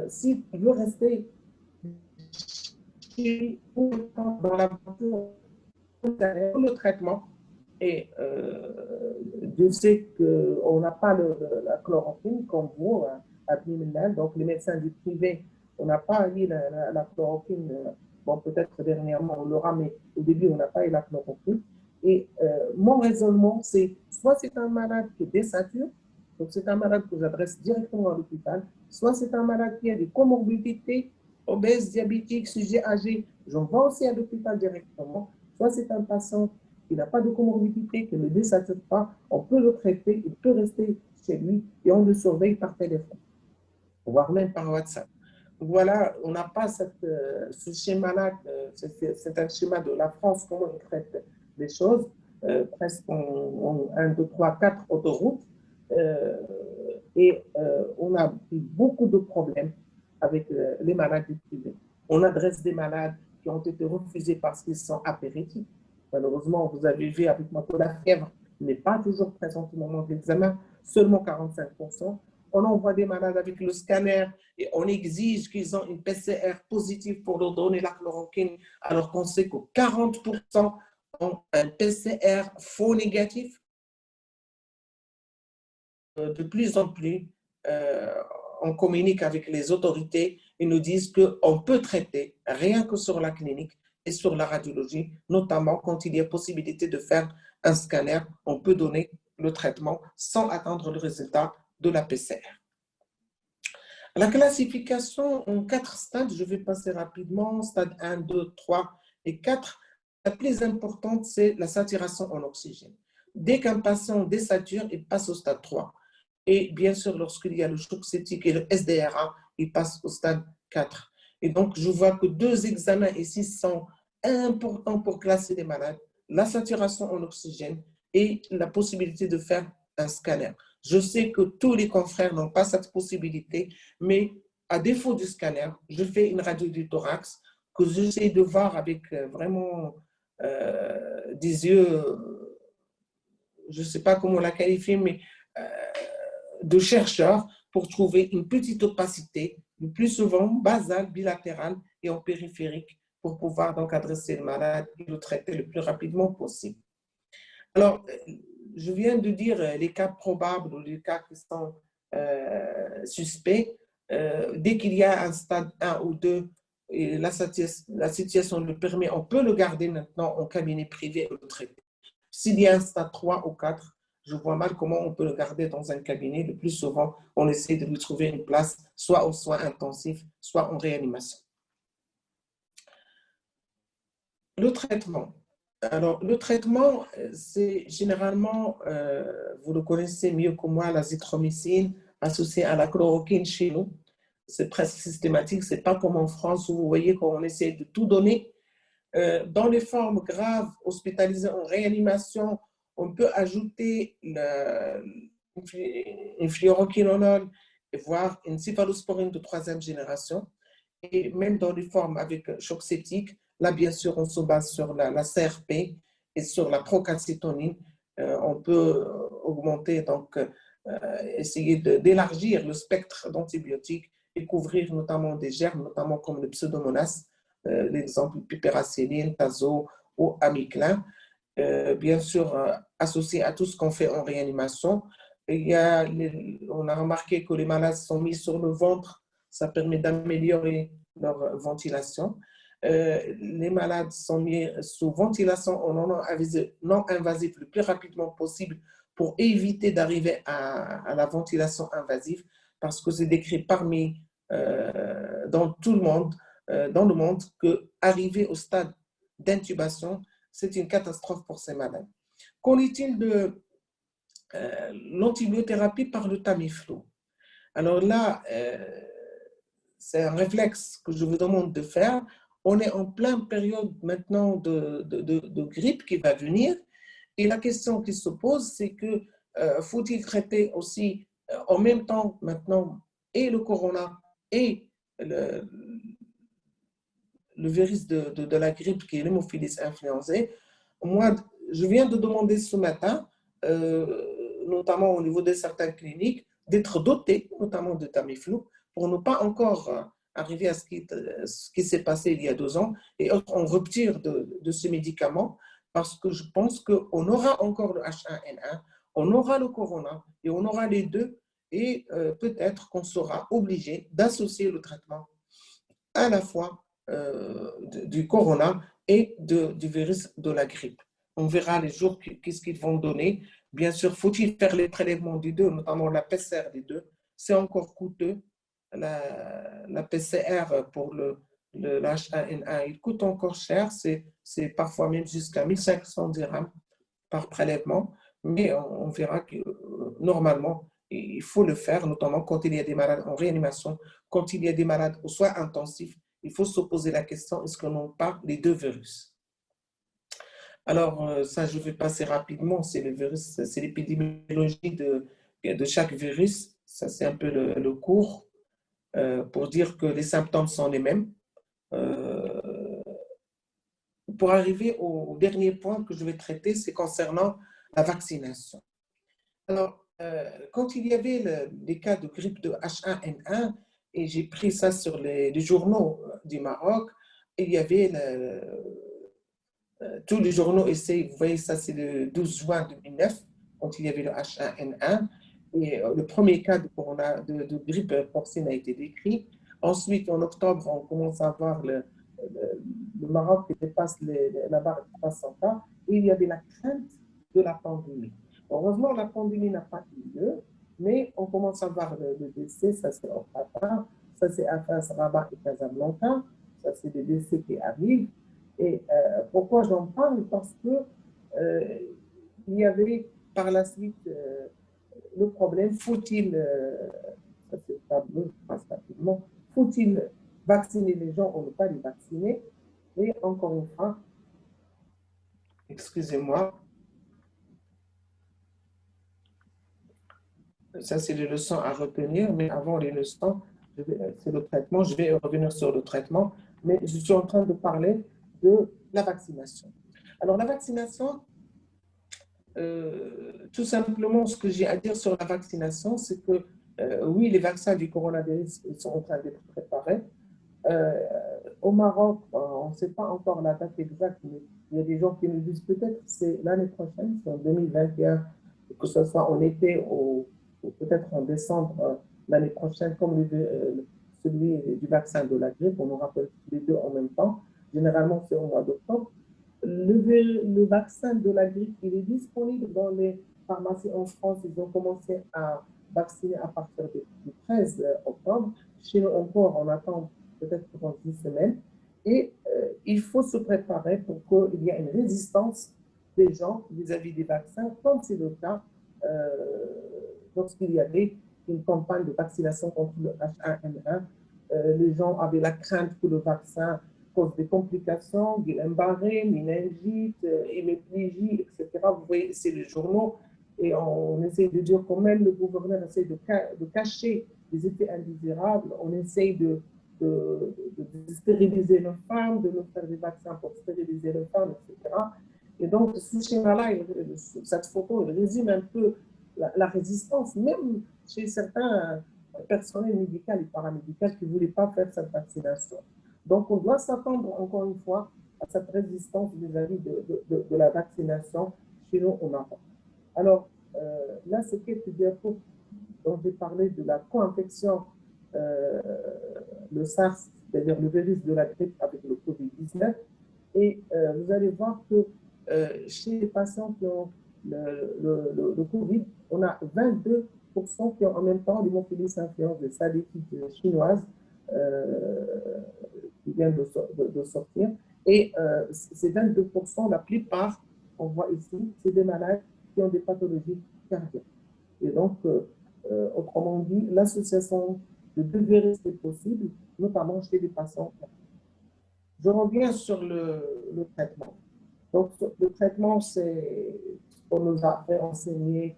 S'il veut rester dans la voiture pour le traitement, et Dieu sait qu'on n'a pas la chloroquine comme vous, donc les médecins du privé, on n'a pas eu la chloroquine. Bon, peut-être dernièrement on l'aura, mais au début on n'a pas eu la chloroquine. Et mon raisonnement, c'est soit c'est un malade qui désature, donc c'est un malade que j'adresse directement à l'hôpital, soit c'est un malade qui a des comorbidités, obèse, diabétique, sujet âgé, j'envoie aussi à l'hôpital directement, soit c'est un patient qui n'a pas de comorbidité, qui ne désature pas, on peut le traiter, il peut rester chez lui et on le surveille par téléphone, voire même par WhatsApp. Voilà, on n'a pas ce schéma-là, c'est un schéma de la France, comment on traite les choses, presque en 1, 2, 3, 4 autoroutes, et on a eu beaucoup de problèmes avec les malades du privé. On adresse des malades qui ont été refusés parce qu'ils sont apéritifs. Malheureusement, vous avez vu avec moi que la fièvre n'est pas toujours présente au moment de l'examen, seulement 45%. On envoie des malades avec le scanner et on exige qu'ils ont une PCR positive pour leur donner la chloroquine, alors qu'on sait que 40% ont un PCR faux négatif. De plus en plus, on communique avec les autorités et nous disent qu'on peut traiter rien que sur la clinique et sur la radiologie, notamment quand il y a possibilité de faire un scanner, on peut donner le traitement sans attendre le résultat de la PCR. La classification en 4 stades, je vais passer rapidement, stade 1, 2, 3 et 4. La plus importante, c'est la saturation en oxygène. Dès qu'un patient désature, il passe au stade 3. Et bien sûr, lorsqu'il y a le choc septique et le SDRA, il passe au stade 4. Et donc, je vois que 2 examens ici sont importants pour classer les malades, la saturation en oxygène et la possibilité de faire un scanner. Je sais que tous les confrères n'ont pas cette possibilité, mais à défaut du scanner, je fais une radio du thorax que j'essaie de voir avec vraiment des yeux, je ne sais pas comment la qualifier, mais de chercheurs pour trouver une petite opacité, le plus souvent basale, bilatérale et en périphérique, pour pouvoir donc adresser le malade et le traiter le plus rapidement possible. Alors, je viens de dire les cas probables ou les cas qui sont suspects. Dès qu'il y a un stade 1 ou 2, et la situation le permet, on peut le garder maintenant en cabinet privé et le traiter. S'il y a un stade 3 ou 4, je vois mal comment on peut le garder dans un cabinet. Le plus souvent, on essaie de lui trouver une place, soit aux soins intensifs, soit en réanimation. Le traitement. Alors, le traitement, c'est généralement, vous le connaissez mieux que moi, l'azithromycine associée à la chloroquine chez nous. C'est presque systématique, ce n'est pas comme en France où vous voyez qu'on essaie de tout donner. Dans les formes graves, hospitalisées en réanimation, on peut ajouter une fluoroquinolone, voire une céphalosporine de 3e génération. Et même dans les formes avec choc septique, là, bien sûr, on se base sur la CRP et sur la procalcitonine. On peut augmenter, donc, essayer d'élargir le spectre d'antibiotiques et couvrir notamment des germes, notamment comme le pseudomonas, l'exemple piperacilline, tazo ou amiclin. Bien sûr, associé à tout ce qu'on fait en réanimation. On a remarqué que les malades sont mis sur le ventre, ça permet d'améliorer leur ventilation. Les malades sont mis sous ventilation non invasive le plus rapidement possible pour éviter d'arriver à la ventilation invasive, parce que c'est décrit dans tout le monde, dans le monde, qu'arriver au stade d'intubation, c'est une catastrophe pour ces malades. Qu'en est-il de l'antibiothérapie par le Tamiflu? Alors là, c'est un réflexe que je vous demande de faire. On est en pleine période maintenant de grippe qui va venir. Et la question qui se pose, c'est que faut-il traiter aussi en même temps maintenant et le corona et le virus de la grippe qui est l'hémophilis influenzae? Moi, je viens de demander ce matin, notamment au niveau de certaines cliniques, d'être dotés, notamment de Tamiflu, pour ne pas encore arriver à ce qui s'est passé il y a 2 ans et être en rupture de ce médicament, parce que je pense qu'on aura encore le H1N1, on aura le corona et on aura les deux, et peut-être qu'on sera obligé d'associer le traitement à la fois du corona et du virus de la grippe. On verra les jours qu'est-ce qu'ils vont donner. Bien sûr, faut-il faire les prélèvements des deux, notamment la PCR des deux. C'est encore coûteux. La PCR pour le H1N1, il coûte encore cher. C'est parfois même jusqu'à 1500 dirhams par prélèvement. Mais on verra que normalement, il faut le faire, notamment quand il y a des malades en réanimation, quand il y a des malades aux soins intensifs. Il faut se poser la question, est-ce qu'on n'a pas les deux virus? Alors, ça, je vais passer rapidement. C'est le virus, c'est l'épidémiologie de chaque virus. Ça, c'est un peu le cours pour dire que les symptômes sont les mêmes. Pour arriver au dernier point que je vais traiter, c'est concernant la vaccination. Alors, quand il y avait des cas de grippe de H1N1, et j'ai pris ça sur les journaux du Maroc, il y avait tous les journaux essaient, vous voyez, ça c'est le 12 juin 2009, quand il y avait le H1N1, et le premier cas de grippe porcine a été décrit. Ensuite, en octobre, on commence à voir le Maroc qui dépasse la barre de 300 cas, et il y avait la crainte de la pandémie. Heureusement, la pandémie n'a pas eu lieu, mais on commence à voir le décès, ça c'est au Qatar, ça c'est à Fès, Rabat et Casablanca, ça c'est des décès qui arrivent. Et pourquoi j'en parle? Parce que il y avait par la suite le problème, faut-il, ça c'est tableau, je passe rapidement, faut-il vacciner les gens ou ne pas les vacciner? Et encore une fois, excusez-moi, ça c'est les leçons à retenir, mais avant les leçons, c'est le traitement, je vais revenir sur le traitement, mais je suis en train de parler de la vaccination. Alors la vaccination, tout simplement ce que j'ai à dire sur la vaccination, c'est que oui, les vaccins du coronavirus ils sont en train d'être préparés. Au Maroc, on ne sait pas encore la date exacte, mais il y a des gens qui nous disent peut-être c'est l'année prochaine, c'est en 2021, que ce soit en été ou peut-être en décembre l'année prochaine, comme celui du vaccin de la grippe, on aura les deux en même temps. Généralement, c'est au mois d'octobre. Le vaccin de la grippe, il est disponible dans les pharmacies en France. Ils ont commencé à vacciner à partir du 13 octobre. Chez nous encore, on attend peut-être pendant 10 semaines. Et il faut se préparer pour qu'il y ait une résistance des gens vis-à-vis des vaccins, comme c'est le cas lorsqu'il y avait une campagne de vaccination contre le H1N1. Les gens avaient la crainte que le vaccin cause des complications, Guillain-Barré, méningite, hémiplégie, etc. Vous voyez, c'est les journaux. Et on essaie de dire quand même le gouverneur essaie de cacher les effets indésirables. On essaie de stériliser les femmes, de nous faire des vaccins pour stériliser les femmes, etc. Et donc, ce schéma-là, cette photo, il résume un peu la résistance, même chez certains personnels médicaux et paramédicaux qui ne voulaient pas faire cette vaccination. Donc, on doit s'attendre, encore une fois, à cette résistance vis-à-vis de la vaccination chez nous au Maroc. Alors, là, c'est quelques diapos dont j'ai parlé de la co-infection, le SARS, c'est-à-dire le virus de la grippe avec le Covid-19. Et vous allez voir que chez les patients qui ont le Covid, on a 22% qui ont en même temps l'hémophilie influenzae, ça l'étude chinoise qui vient de sortir. Et ces 22%, la plupart, on voit ici, c'est des malades qui ont des pathologies cardiaques. Et donc, autrement dit, l'association de deux virus est possible, notamment chez les patients. Je reviens sur le traitement. Donc, le traitement, c'est ce qu'on nous a fait enseigner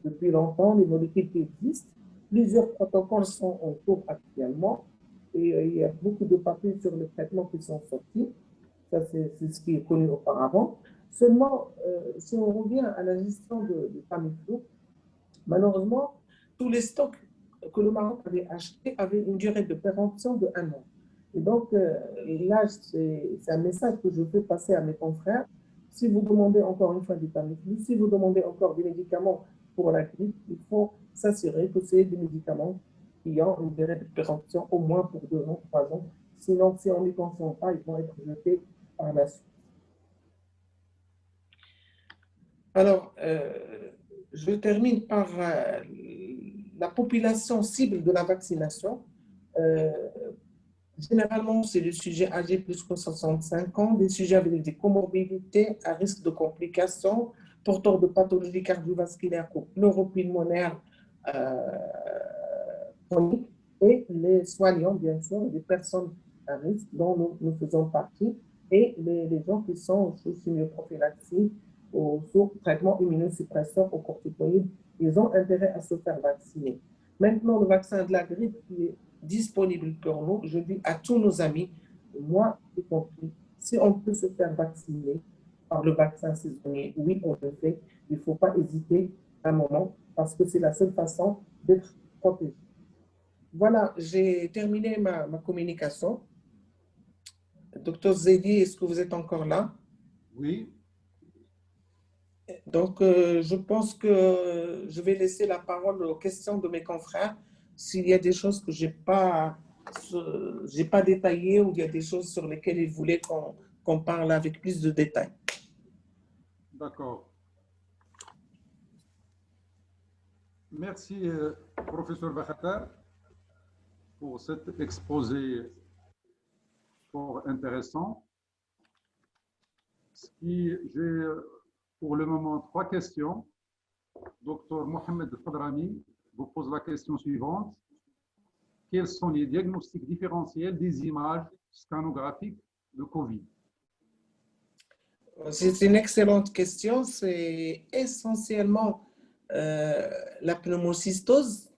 depuis longtemps, les molécules qui existent. Plusieurs protocoles sont en cours actuellement et il y a beaucoup de papiers sur le traitement qui sont sortis. Ça, c'est ce qui est connu auparavant. Seulement, si on revient à la gestion du Tamiflu, malheureusement, tous les stocks que le Maroc avait achetés avaient une durée de péremption de 1 an. Et donc, là, c'est un message que je peux passer à mes confrères. Si vous demandez encore une fois du Tamiflu, si vous demandez encore des médicaments pour la grippe, il faut s'assurer que c'est des médicaments qui ont une durée de péremption au moins pour 2 ans, 3 ans. Sinon, si on n'y consomme pas, ils vont être jetés par la suite. Alors, je termine par la population cible de la vaccination. Généralement, c'est des sujets âgés plus de 65 ans, des sujets avec des comorbidités à risque de complications, porteurs de pathologies cardiovasculaires ou pleuropulmonaires chroniques, et les soignants, bien sûr, des personnes à risque dont nous faisons partie, et les gens qui sont sous chimioprophylaxie ou sous traitement immunosuppresseur aux corticoïdes, ils ont intérêt à se faire vacciner. Maintenant, le vaccin de la grippe qui est disponible pour nous, je dis à tous nos amis, moi y compris, si on peut se faire vacciner par le vaccin saisonnier, oui, on le fait. Il ne faut pas hésiter un moment parce que c'est la seule façon d'être protégé. Voilà, j'ai terminé ma communication. Docteur Zedi, est-ce que vous êtes encore là? Oui. Donc, je pense que je vais laisser la parole aux questions de mes confrères. S'il y a des choses que je n'ai pas détaillées ou il y a des choses sur lesquelles ils voulaient qu'on parle avec plus de détails. D'accord. Merci, professeur Bakhatar, pour cet exposé fort intéressant. J'ai pour le moment 3 questions. Docteur Mohamed Fadrami vous pose la question suivante. Quels sont les diagnostics différentiels des images scanographiques de Covid? C'est une excellente question. C'est essentiellement la pneumocystose.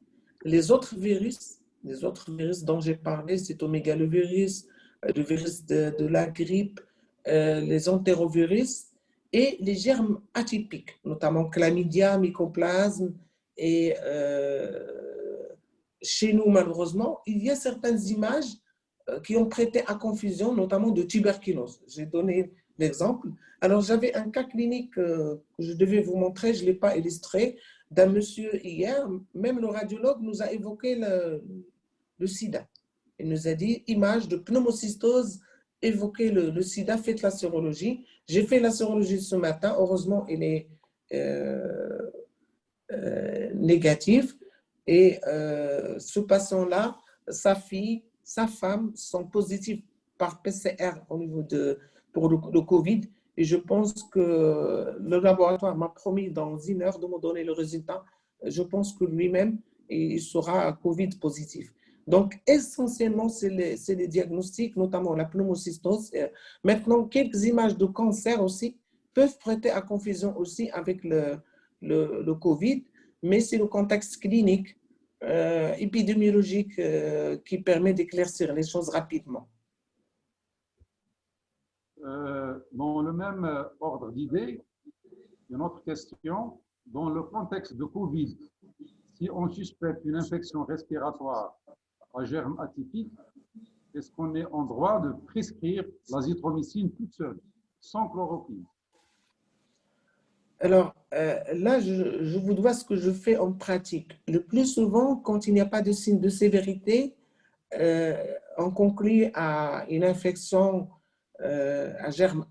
Les autres virus dont j'ai parlé, c'est omégalovirus, le virus de la grippe, les entérovirus et les germes atypiques, notamment chlamydia, mycoplasme. Et chez nous, malheureusement, il y a certaines images qui ont prêté à confusion, notamment de tuberculose. J'ai donné l'exemple. Alors, j'avais un cas clinique que je devais vous montrer, je ne l'ai pas illustré, d'un monsieur hier. Même le radiologue nous a évoqué le sida. Il nous a dit, image de pneumocystose, évoquez le sida, faites la sérologie. J'ai fait la sérologie ce matin, heureusement, elle est négative. Et ce patient-là, sa fille, sa femme sont positifs par PCR au niveau pour le Covid. Et je pense que le laboratoire m'a promis dans 1 heure de me donner le résultat. Je pense que lui-même, il sera Covid positif. Donc, essentiellement, c'est les diagnostics, notamment la pneumocystose. Maintenant, quelques images de cancer aussi peuvent prêter à confusion aussi avec le Covid, mais c'est le contexte clinique, épidémiologique qui permet d'éclaircir les choses rapidement. Dans le même ordre d'idées, une autre question. Dans le contexte de Covid, si on suspecte une infection respiratoire à germe atypique, est-ce qu'on est en droit de prescrire l'azithromycine toute seule, sans chloroquine? Alors, là, je vous dois ce que je fais en pratique. Le plus souvent, quand il n'y a pas de signe de sévérité, on conclut à une infection à germe,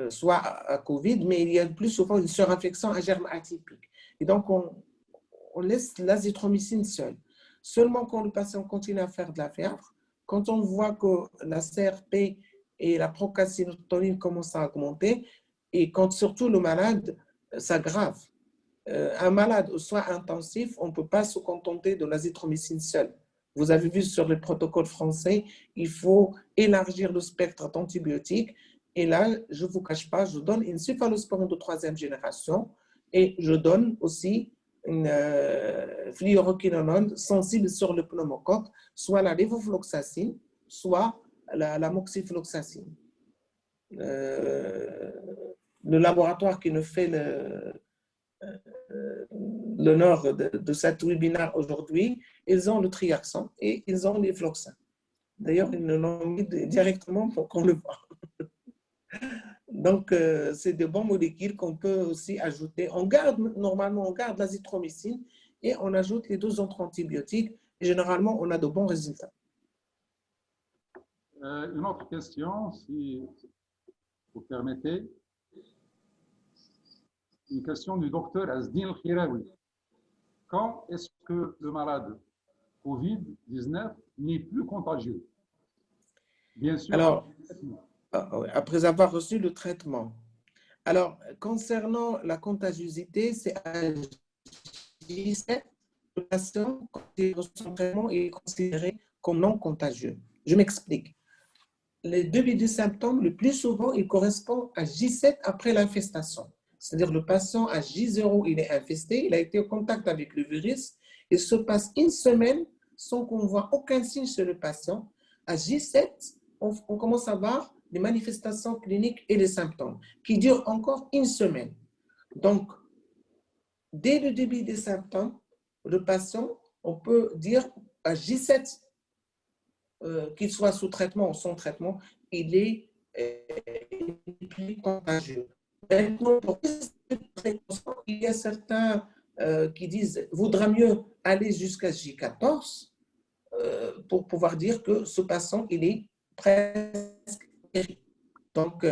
soit à Covid, mais il y a le plus souvent une surinfection à germe atypique. Et donc, on laisse l'azithromycine seule. Seulement quand le patient continue à faire de la fièvre, quand on voit que la CRP et la procalcitonin commence à augmenter et quand surtout le malade s'aggrave. Un malade aux soins intensifs, on ne peut pas se contenter de l'azithromycine seule. Vous avez vu sur le protocole français, il faut élargir le spectre d'antibiotiques. Et là, je ne vous cache pas, je donne une céphalosporine de 3e génération et je donne aussi une fluoroquinolone sensible sur le pneumocoque, soit la lévofloxacine, soit la moxifloxacine. Le laboratoire qui nous fait l'honneur de cet webinaire aujourd'hui, ils ont le triaxan et ils ont les floxins. D'ailleurs, ils nous l'ont mis directement pour qu'on le voit. Donc, c'est de bons molécules qu'on peut aussi ajouter. Normalement, on garde l'azithromycine et on ajoute les 2 autres antibiotiques. Et généralement, on a de bons résultats. Une autre question, si vous permettez. Une question du docteur Azdin Khiraoui. Quand est-ce que le malade Covid-19 n'est plus contagieux? Bien sûr. Alors, après avoir reçu le traitement. Alors, concernant la contagiosité, c'est à J7, le patient, quand il reçoit son traitement, il est considéré comme non contagieux. Je m'explique. Les débuts du symptôme, le plus souvent, il correspond à J7 après l'infestation. C'est-à-dire le patient à J0, il est infesté, il a été en contact avec le virus, il se passe une semaine sans qu'on voit aucun signe chez le patient. À J7, on commence à voir les manifestations cliniques et les symptômes qui durent encore une semaine. Donc, dès le début des symptômes, le patient, on peut dire à J7, qu'il soit sous traitement ou sans traitement, il est plus contagieux. Maintenant, pour il y a certains qui disent vaudra mieux aller jusqu'à J14 pour pouvoir dire que ce patient, il est presque guéri. Donc,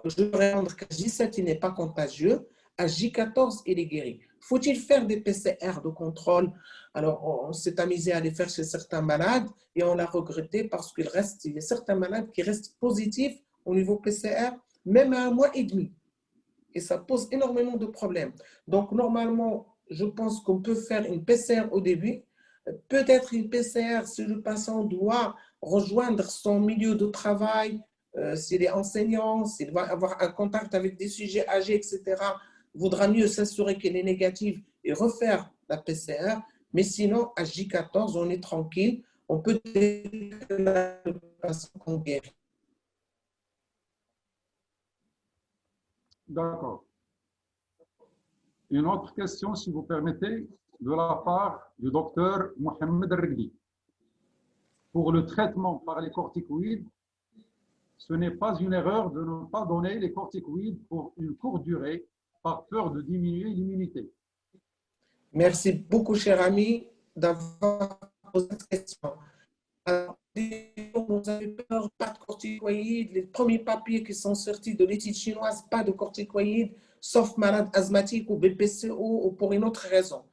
je vais répondre qu'à J7, il n'est pas contagieux. À J14, il est guéri. Faut-il faire des PCR de contrôle? Alors, on s'est amusé à les faire chez certains malades et on l'a regretté parce qu'il y a certains malades qui restent positifs au niveau PCR, même à 1 mois et demi. Et ça pose énormément de problèmes. Donc, normalement, je pense qu'on peut faire une PCR au début. Peut-être une PCR si le patient doit rejoindre son milieu de travail, s'il est enseignant, s'il va avoir un contact avec des sujets âgés, etc., il vaudra mieux s'assurer qu'elle est négative et refaire la PCR. Mais sinon, à J14, on est tranquille. On peut déclarer le patient qu'on guérit. D'accord. Une autre question, si vous permettez, de la part du docteur Mohamed Regli. Pour le traitement par les corticoïdes, ce n'est pas une erreur de ne pas donner les corticoïdes pour une courte durée par peur de diminuer l'immunité. Merci beaucoup, cher ami, d'avoir posé cette question. Alors, vous avez peur, pas de corticoïdes. Les premiers papiers qui sont sortis de l'étude chinoise, pas de corticoïdes, sauf malade asthmatique ou BPCO ou pour une autre raison.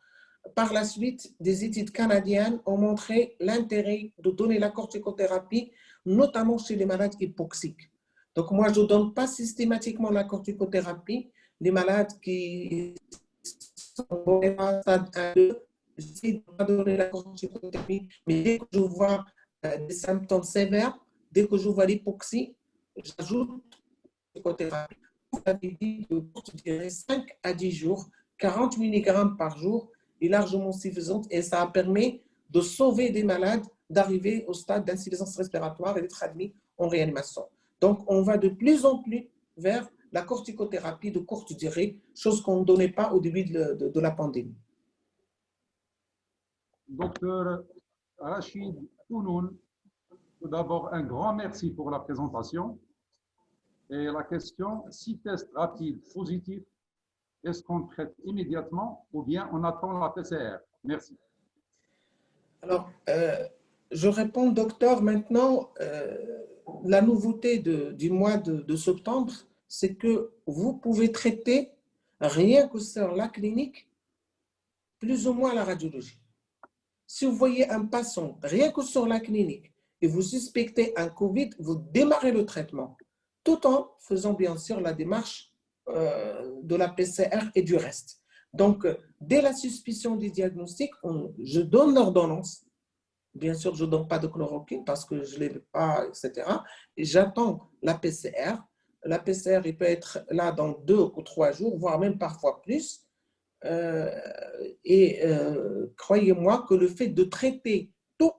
Par la suite, des études canadiennes ont montré l'intérêt de donner la corticothérapie, notamment chez les malades hypoxiques. Donc, moi, je ne donne pas systématiquement la corticothérapie. Les malades qui sont au stade 1, 2, j'essaie de ne pas donner la corticothérapie, mais dès que je vois des symptômes sévères, dès que je vois l'hypoxie, j'ajoute la corticothérapie. Vous avez dit de 5 à 10 jours, 40 mg par jour est largement suffisante et ça permet de sauver des malades d'arriver au stade d'insuffisance respiratoire et d'être admis en réanimation. Donc, on va de plus en plus vers la corticothérapie de courte durée, chose qu'on ne donnait pas au début de la pandémie. Docteur Rachid Tounoun, tout d'abord un grand merci pour la présentation. Et la question, si test rapide positif, est-ce qu'on traite immédiatement ou bien on attend la PCR? Merci. Alors, je réponds, docteur, maintenant, la nouveauté du mois de septembre, c'est que vous pouvez traiter rien que sur la clinique, plus ou moins la radiologie. Si vous voyez un patient, rien que sur la clinique, et vous suspectez un Covid, vous démarrez le traitement, tout en faisant bien sûr la démarche de la PCR et du reste. Donc, dès la suspicion du diagnostic, je donne l'ordonnance. Bien sûr, je ne donne pas de chloroquine parce que je ne l'ai pas, etc. Et j'attends la PCR. La PCR, il peut être là dans 2 ou 3 jours, voire même parfois plus. Croyez-moi que le fait de traiter tout,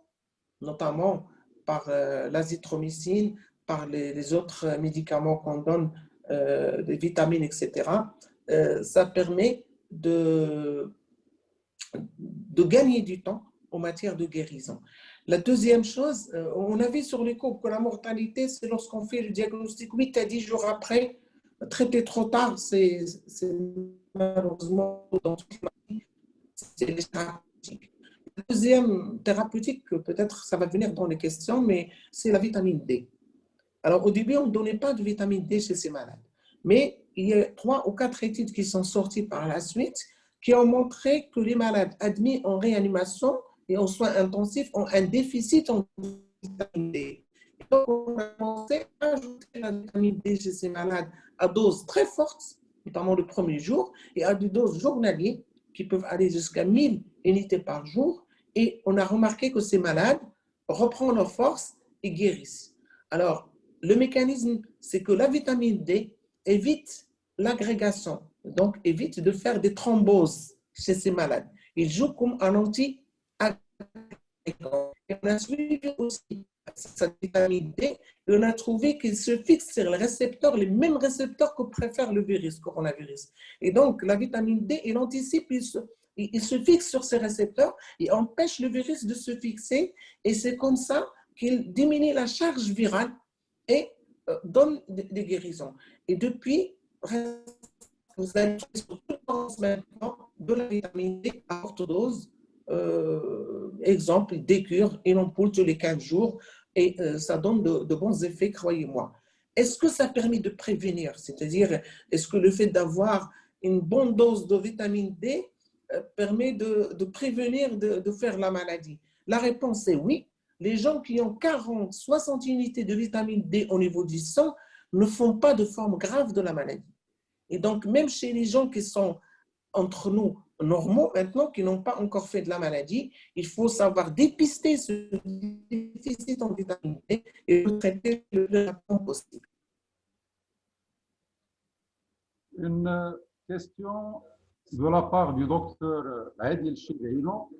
notamment par l'azithromycine, par les autres médicaments qu'on donne, des vitamines, etc., ça permet de gagner du temps en matière de guérison. La deuxième chose, on a vu sur les courbes que la mortalité, c'est lorsqu'on fait le diagnostic 8 à 10 jours après. Traiter trop tard, c'est malheureusement dans toute la vie, c'est les thérapeutiques. La deuxième thérapeutique, peut-être ça va venir dans les questions, mais c'est la vitamine D. Alors au début, on ne donnait pas de vitamine D chez ces malades. Mais il y a 3 ou 4 études qui sont sorties par la suite qui ont montré que les malades admis en réanimation et en soins intensifs ont un déficit en vitamine D. Donc, on a commencé à ajouter la vitamine D chez ces malades à dose très forte, notamment le premier jour, et à des doses journalières qui peuvent aller jusqu'à 1000 unités par jour. Et on a remarqué que ces malades reprennent leur force et guérissent. Alors, le mécanisme, c'est que la vitamine D évite l'agrégation, donc évite de faire des thromboses chez ces malades. Il joue comme un anti-agrégant. On a suivi aussi cette vitamine D, et on a trouvé qu'il se fixe sur les récepteurs, les mêmes récepteurs que préfère le virus, coronavirus. Et donc, la vitamine D, il anticipe, il se fixe sur ces récepteurs, il empêche le virus de se fixer, et c'est comme ça qu'il diminue la charge virale et donne des guérisons. Et depuis, vous allez sur toute le maintenant de la vitamine D à forte dose. Exemple, des cures, une ampoule tous les 15 jours, et ça donne de bons effets, croyez-moi. Est-ce que ça permet de prévenir? C'est-à-dire, est-ce que le fait d'avoir une bonne dose de vitamine D permet de prévenir de faire la maladie? La réponse est oui. Les gens qui ont 40, 60 unités de vitamine D au niveau du sang ne font pas de forme grave de la maladie. Et donc, même chez les gens qui sont entre nous normaux maintenant, qui n'ont pas encore fait de la maladie, il faut savoir dépister ce déficit en vitamine D et le traiter le plus rapidement possible. Une question de la part du docteur Adil Chigaïno.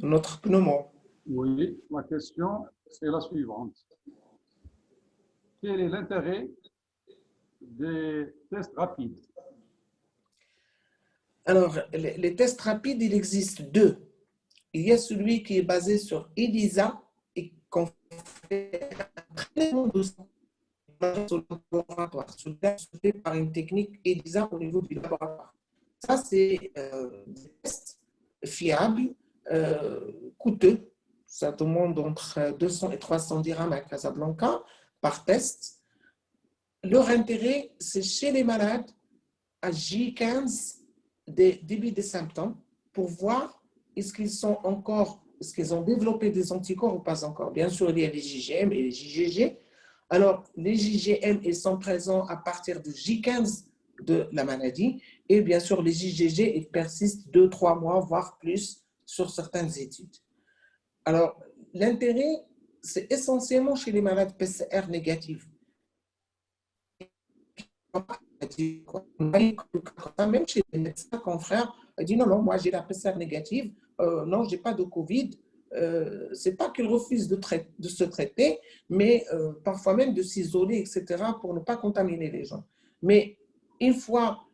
Notre pneumo. Oui, la question est la suivante. Quel est l'intérêt des tests rapides? Alors, les tests rapides, il existe 2. Il y a celui qui est basé sur ELISA et qu'on fait un traitement de sang sur le laboratoire. Celui-là se fait par une technique ELISA au niveau du laboratoire. Ça, c'est des tests fiables, coûteux. Ça demande entre 200 et 300 dirhams à Casablanca par test. Leur intérêt, c'est chez les malades à J15 début des symptômes pour voir est-ce qu'ils ont développé des anticorps ou pas encore. Bien sûr, il y a les JGM et les JGG. Alors, les JGM, ils sont présents à partir de J15 de la maladie et bien sûr, les JGG, ils persistent 2-3 mois, voire plus sur certaines études. Alors, l'intérêt, c'est essentiellement chez les malades PCR négatifs. Même chez les médecins confrères, il dit non, moi j'ai la PCR négative, non, je n'ai pas de Covid. Ce n'est pas qu'ils refusent de se traiter, mais parfois même de s'isoler, etc., pour ne pas contaminer les gens. Mais une fois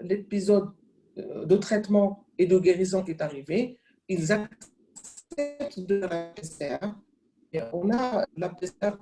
l'épisode de traitement et de guérison est arrivé, ils acceptent de la PCR. Et on a la PCR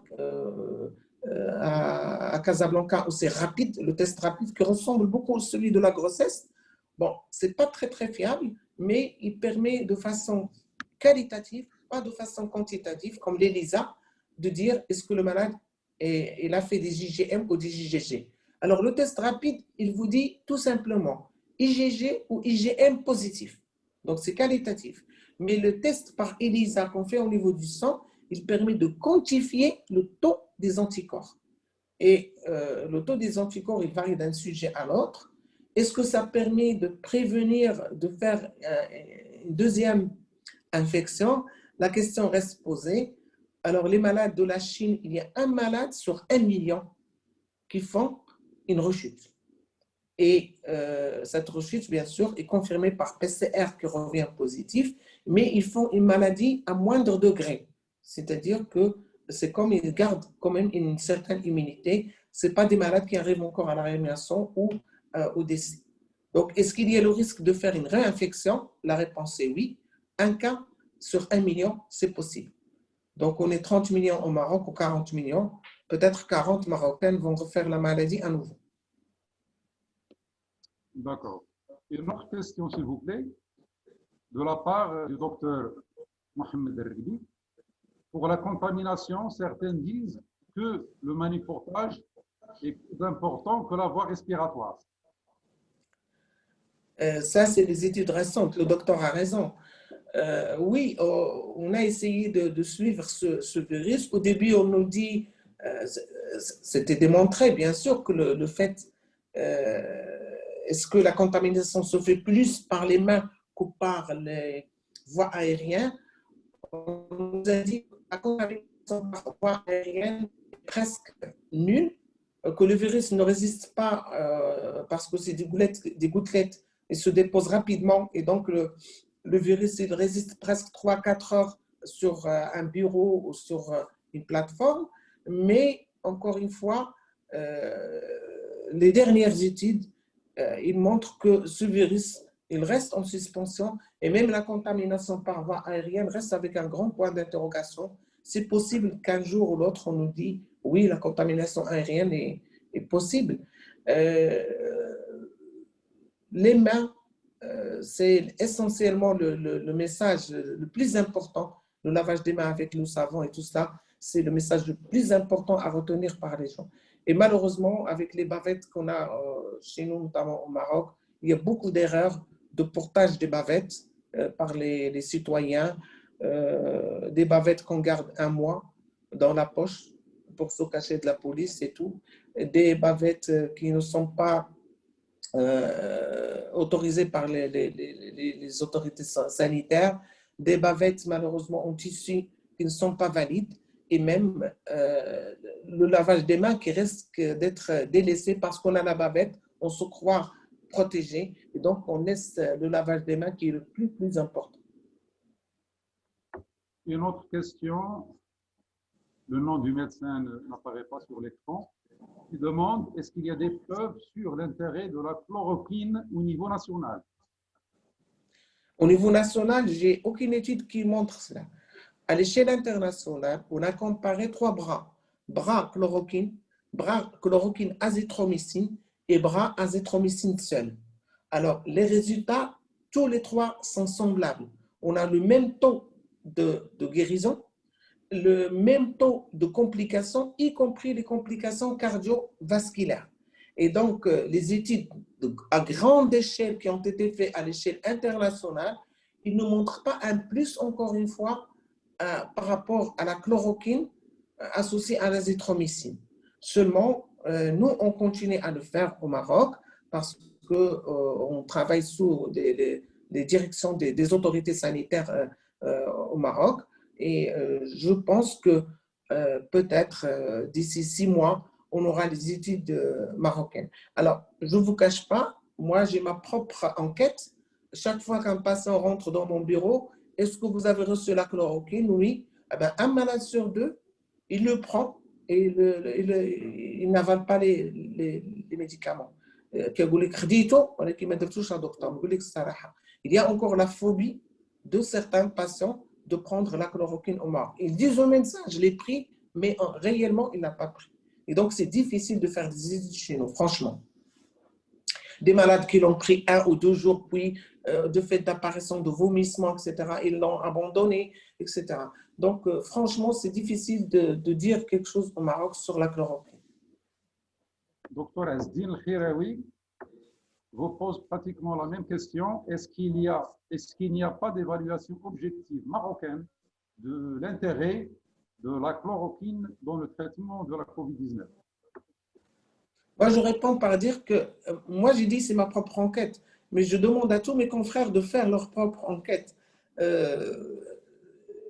à Casablanca où c'est rapide, le test rapide qui ressemble beaucoup à celui de la grossesse. Bon, ce n'est pas très très fiable, mais il permet de façon qualitative, pas de façon quantitative, comme l'ELISA, de dire est-ce que le malade il a fait des IgM ou des IgG. Alors le test rapide, il vous dit tout simplement IgG ou IgM positif. Donc c'est qualitatif. Mais le test par ELISA qu'on fait au niveau du sang, il permet de quantifier le taux des anticorps. Et le taux des anticorps, il varie d'un sujet à l'autre. Est-ce que ça permet de prévenir, de faire une deuxième infection? La question reste posée. Alors, les malades de la Chine, il y a un malade sur 1 million qui font une rechute. Et cette rechute, bien sûr, est confirmée par PCR qui revient positif, mais ils font une maladie à moindre degré. C'est-à-dire que c'est comme ils gardent quand même une certaine immunité. Ce n'est pas des malades qui arrivent encore à la réanimation ou au décès. Donc, est-ce qu'il y a le risque de faire une réinfection? La réponse est oui. Un cas sur 1 million, c'est possible. Donc, on est 30 millions au Maroc ou 40 millions. Peut-être 40 Marocains vont refaire la maladie à nouveau. D'accord. Et une autre question, s'il vous plaît, de la part du docteur Mohamed Ergdi. Pour la contamination, certains disent que le maniportage est plus important que la voie respiratoire. Ça, c'est des études récentes. Le docteur a raison. Oui, on a essayé de suivre ce virus. Au début, on nous dit, c'était démontré, bien sûr, que le fait, est-ce que la contamination se fait plus par les mains que par les voies aériennes? On nous a dit que la contamination par voie aérienne est presque nulle, que le virus ne résiste pas parce que c'est des gouttelettes, et se dépose rapidement, et donc le virus, il résiste presque 3-4 heures sur un bureau ou sur une plateforme. Mais, encore une fois, les dernières études, ils montrent que ce virus, il reste en suspension et même la contamination par voie aérienne reste avec un grand point d'interrogation. C'est possible qu'un jour ou l'autre, on nous dit, oui, la contamination aérienne est possible. Les mains, c'est essentiellement le message le plus important. Le lavage des mains avec le savon et tout ça, c'est le message le plus important à retenir par les gens. Et malheureusement, avec les bavettes qu'on a chez nous, notamment au Maroc, il y a beaucoup d'erreurs de portage des bavettes par les citoyens, des bavettes qu'on garde 1 mois dans la poche pour se cacher de la police et tout, des bavettes qui ne sont pas autorisées par les autorités sanitaires, des bavettes malheureusement en tissu qui ne sont pas valides, et même le lavage des mains qui risque d'être délaissé parce qu'on a la bavette, on se croit protégé, et donc on laisse le lavage des mains qui est le plus important. Une autre question, le nom du médecin n'apparaît pas sur l'écran. Il demande, est-ce qu'il y a des preuves sur l'intérêt de la chloroquine au niveau national? Au niveau national, je n'ai aucune étude qui montre cela. À l'échelle internationale, on a comparé 3 bras. Bras chloroquine azithromycine et bras azithromycine seul. Alors, les résultats, tous les 3 sont semblables. On a le même taux de guérison, le même taux de complications, y compris les complications cardiovasculaires. Et donc, les études à grande échelle qui ont été faites à l'échelle internationale, ils ne montrent pas un plus, encore une fois, par rapport à la chloroquine associée à l'azithromycine. Seulement, nous, on continue à le faire au Maroc parce qu'on travaille sous les directions des autorités sanitaires au Maroc. Et je pense que peut-être d'ici 6 mois, on aura les études marocaines. Alors, je ne vous cache pas, moi, j'ai ma propre enquête. Chaque fois qu'un patient rentre dans mon bureau, est-ce que vous avez reçu la chloroquine? Oui. Eh bien, un malade sur 2, il le prend et il n'avale pas les médicaments. Il y a encore la phobie de certains patients de prendre la chloroquine au Maroc. Ils disent au médecin, je l'ai pris, mais réellement, il n'a pas pris. Et donc, c'est difficile de faire des études chez nous, franchement. Des malades qui l'ont pris 1 ou 2 jours, puis de fait d'apparition de vomissements, etc., ils l'ont abandonné, etc. Donc, franchement, c'est difficile de dire quelque chose au Maroc sur la chloroquine. Docteur Azdine Khiraoui, vous pose pratiquement la même question. Est-ce qu'il n'y a pas d'évaluation objective marocaine de l'intérêt de la chloroquine dans le traitement de la COVID-19? Moi, je réponds par dire que moi, j'ai dit c'est ma propre enquête, mais je demande à tous mes confrères de faire leur propre enquête.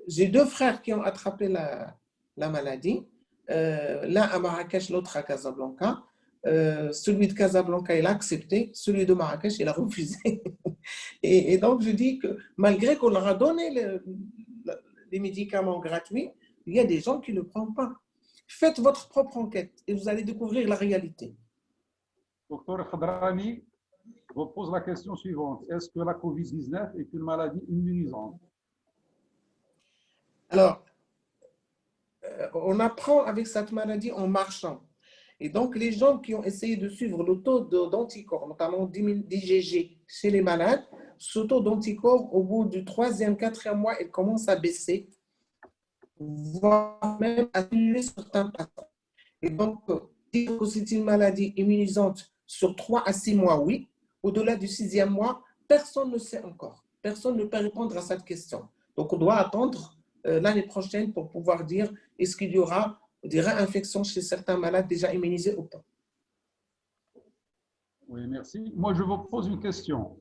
J'ai deux frères qui ont attrapé la maladie, l'un à Marrakech, l'autre à Casablanca. Celui de Casablanca, il a accepté, celui de Marrakech, il a refusé. Et donc, je dis que malgré qu'on leur a donné les médicaments gratuits, il y a des gens qui ne le prennent pas. Faites votre propre enquête et vous allez découvrir la réalité. Docteur Khadrami vous pose la question suivante. Est-ce que la COVID-19 est une maladie immunisante? Alors, on apprend avec cette maladie en marchant. Et donc, les gens qui ont essayé de suivre le taux d'anticorps, notamment d'IgG chez les malades, ce taux d'anticorps, au bout du 3e, 4e mois, il commence à baisser, voire même à diminuer certains patients. Et donc, dire que c'est une maladie immunisante sur 3 à 6 mois, oui. Au-delà du 6e mois, personne ne sait encore. Personne ne peut répondre à cette question. Donc, on doit attendre l'année prochaine pour pouvoir dire est-ce qu'il y aura des réinfections chez certains malades déjà immunisés ou pas. Oui, merci. Moi, je vous pose une question.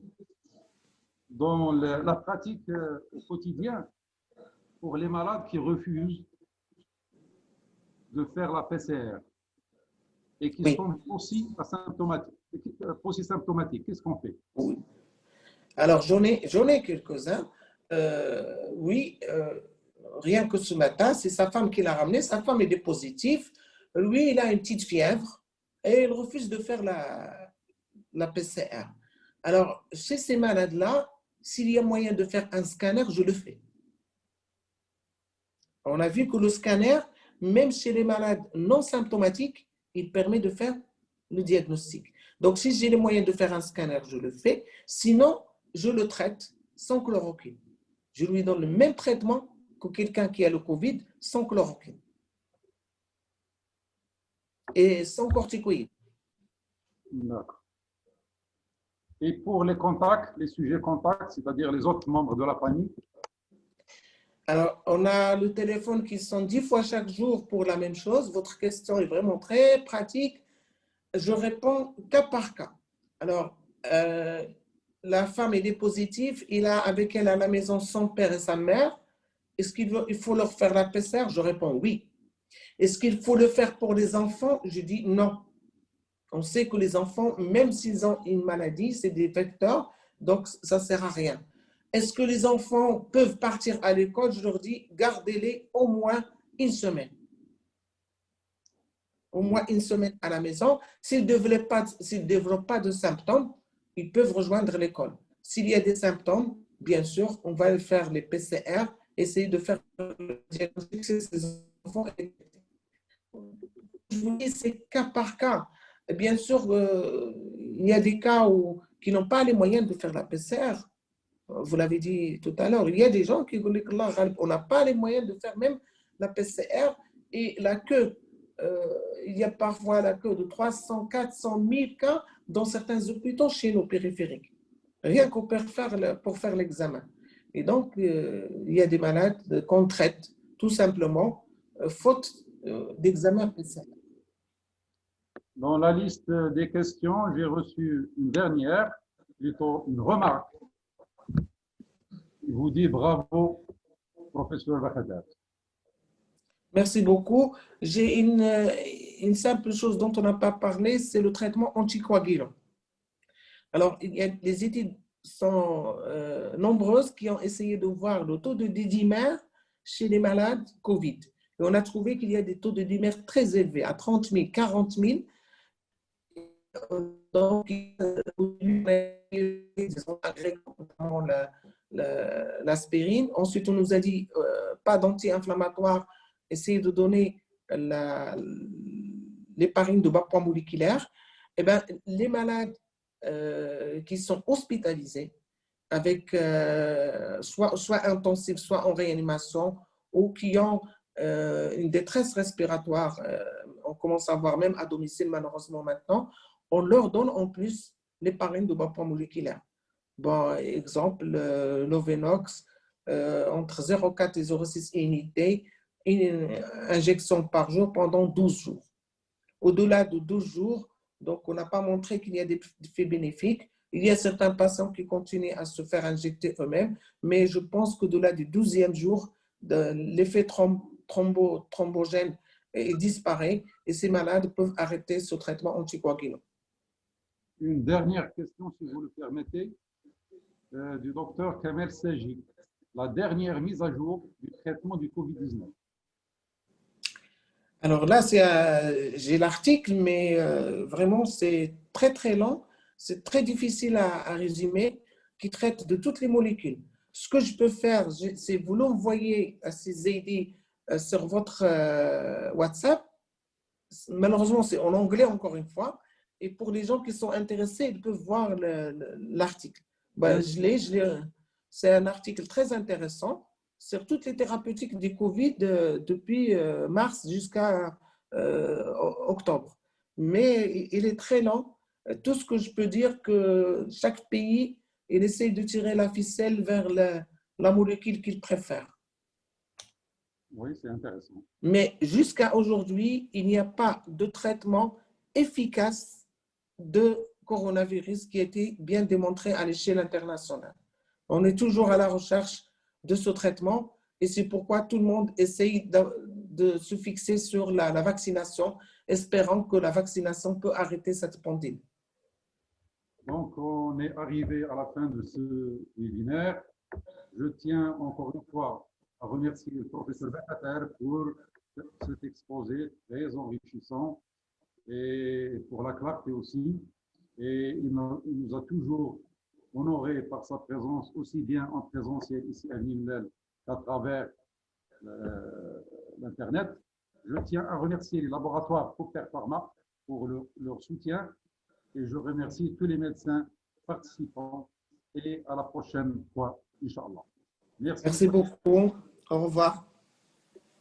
Dans la pratique quotidienne, pour les malades qui refusent de faire la PCR et qui Oui. sont aussi symptomatiques, qu'est-ce qu'on fait? Oui. Alors, j'en ai quelques-uns. Oui, rien que ce matin, c'est sa femme qui l'a ramené. Sa femme est positive. Lui, il a une petite fièvre et il refuse de faire la PCR. Alors, chez ces malades-là, s'il y a moyen de faire un scanner, je le fais. On a vu que le scanner, même chez les malades non symptomatiques, il permet de faire le diagnostic. Donc, si j'ai les moyens de faire un scanner, je le fais. Sinon, je le traite sans chloroquine. Je lui donne le même traitement que quelqu'un qui a le Covid sans chloroquine et sans corticoïdes. D'accord. Et pour les contacts, les sujets contacts, c'est-à-dire les autres membres de la famille? Alors, on a le téléphone qui sonne 10 fois chaque jour pour la même chose. Votre question est vraiment très pratique. Je réponds cas par cas. Alors, la femme est positive, il a avec elle à la maison son père et sa mère. Est-ce qu'il faut leur faire la PCR? Je réponds oui. Est-ce qu'il faut le faire pour les enfants? Je dis non. On sait que les enfants, même s'ils ont une maladie, c'est des vecteurs, donc ça ne sert à rien. Est-ce que les enfants peuvent partir à l'école? Je leur dis, gardez-les au moins une semaine. Au moins une semaine à la maison. S'ils ne développent pas de symptômes, ils peuvent rejoindre l'école. S'il y a des symptômes, bien sûr, on va faire les PCR, essayer de faire le diagnostic chez ces enfants. Je vous dis, c'est cas par cas. Bien sûr, il y a des cas qui n'ont pas les moyens de faire la PCR. Vous l'avez dit tout à l'heure, il y a des gens qui disent qu'on n'a pas les moyens de faire même la PCR et la queue. Il y a parfois la queue de 300, 400 000 cas dans certains hôpitaux chez nos périphériques. Rien qu'on peut faire pour faire l'examen. Et donc, il y a des malades qu'on traite tout simplement faute d'examen PCR. Dans la liste des questions, j'ai reçu une dernière, plutôt une remarque. Je vous dis bravo, professeur Bakhadat. Merci beaucoup. J'ai une simple chose dont on n'a pas parlé, c'est le traitement anticoagulant. Alors, les études sont nombreuses qui ont essayé de voir le taux de dédimère chez les malades COVID. Et on a trouvé qu'il y a des taux de dédimère très élevés, à 30 000, 40 000. Donc, l'aspirine. Ensuite, on nous a dit pas d'anti-inflammatoire, essayez de donner l'héparine de bas poids moléculaire. Eh bien, les malades qui sont hospitalisés avec soit intensifs, soit en réanimation, ou qui ont une détresse respiratoire, on commence à voir même à domicile malheureusement maintenant, on leur donne en plus les parrains de poids moléculaire. Bon, exemple, l'Ovenox, entre 0,4 et 0,6 unités, une injection par jour pendant 12 jours. Au-delà de 12 jours, donc on n'a pas montré qu'il y a des effets bénéfiques. Il y a certains patients qui continuent à se faire injecter eux-mêmes, mais je pense qu'au-delà du 12e jour, l'effet thrombogène disparaît et ces malades peuvent arrêter ce traitement anticoagulant. Une dernière question, si vous le permettez, du docteur Kamel Saji. La dernière mise à jour du traitement du Covid-19. Alors là, j'ai l'article, mais vraiment, c'est très, très long. C'est très difficile à résumer, qui traite de toutes les molécules. Ce que je peux faire, c'est vous l'envoyer à ces aidés sur votre WhatsApp. Malheureusement, c'est en anglais, encore une fois. Et pour les gens qui sont intéressés, ils peuvent voir l'article. Ben, c'est un article très intéressant sur toutes les thérapeutiques du Covid depuis mars jusqu'à octobre. Mais il est très lent. Tout ce que je peux dire, que chaque pays, il essaie de tirer la ficelle vers la molécule qu'il préfère. Oui, c'est intéressant. Mais jusqu'à aujourd'hui, il n'y a pas de traitement efficace de coronavirus qui a été bien démontré à l'échelle internationale. On est toujours à la recherche de ce traitement et c'est pourquoi tout le monde essaye de se fixer sur la vaccination, espérant que la vaccination peut arrêter cette pandémie. Donc, on est arrivé à la fin de ce webinaire. Je tiens encore une fois à remercier le professeur Bakhater pour cet exposé très enrichissant et pour la clarté aussi. Et il nous a toujours honoré par sa présence aussi bien en présentiel ici à Nîmes qu'à travers l'Internet. Je tiens à remercier les laboratoires Popper Pharma pour leur soutien et je remercie tous les médecins participants et à la prochaine fois, Inch'Allah. Merci beaucoup. Au revoir.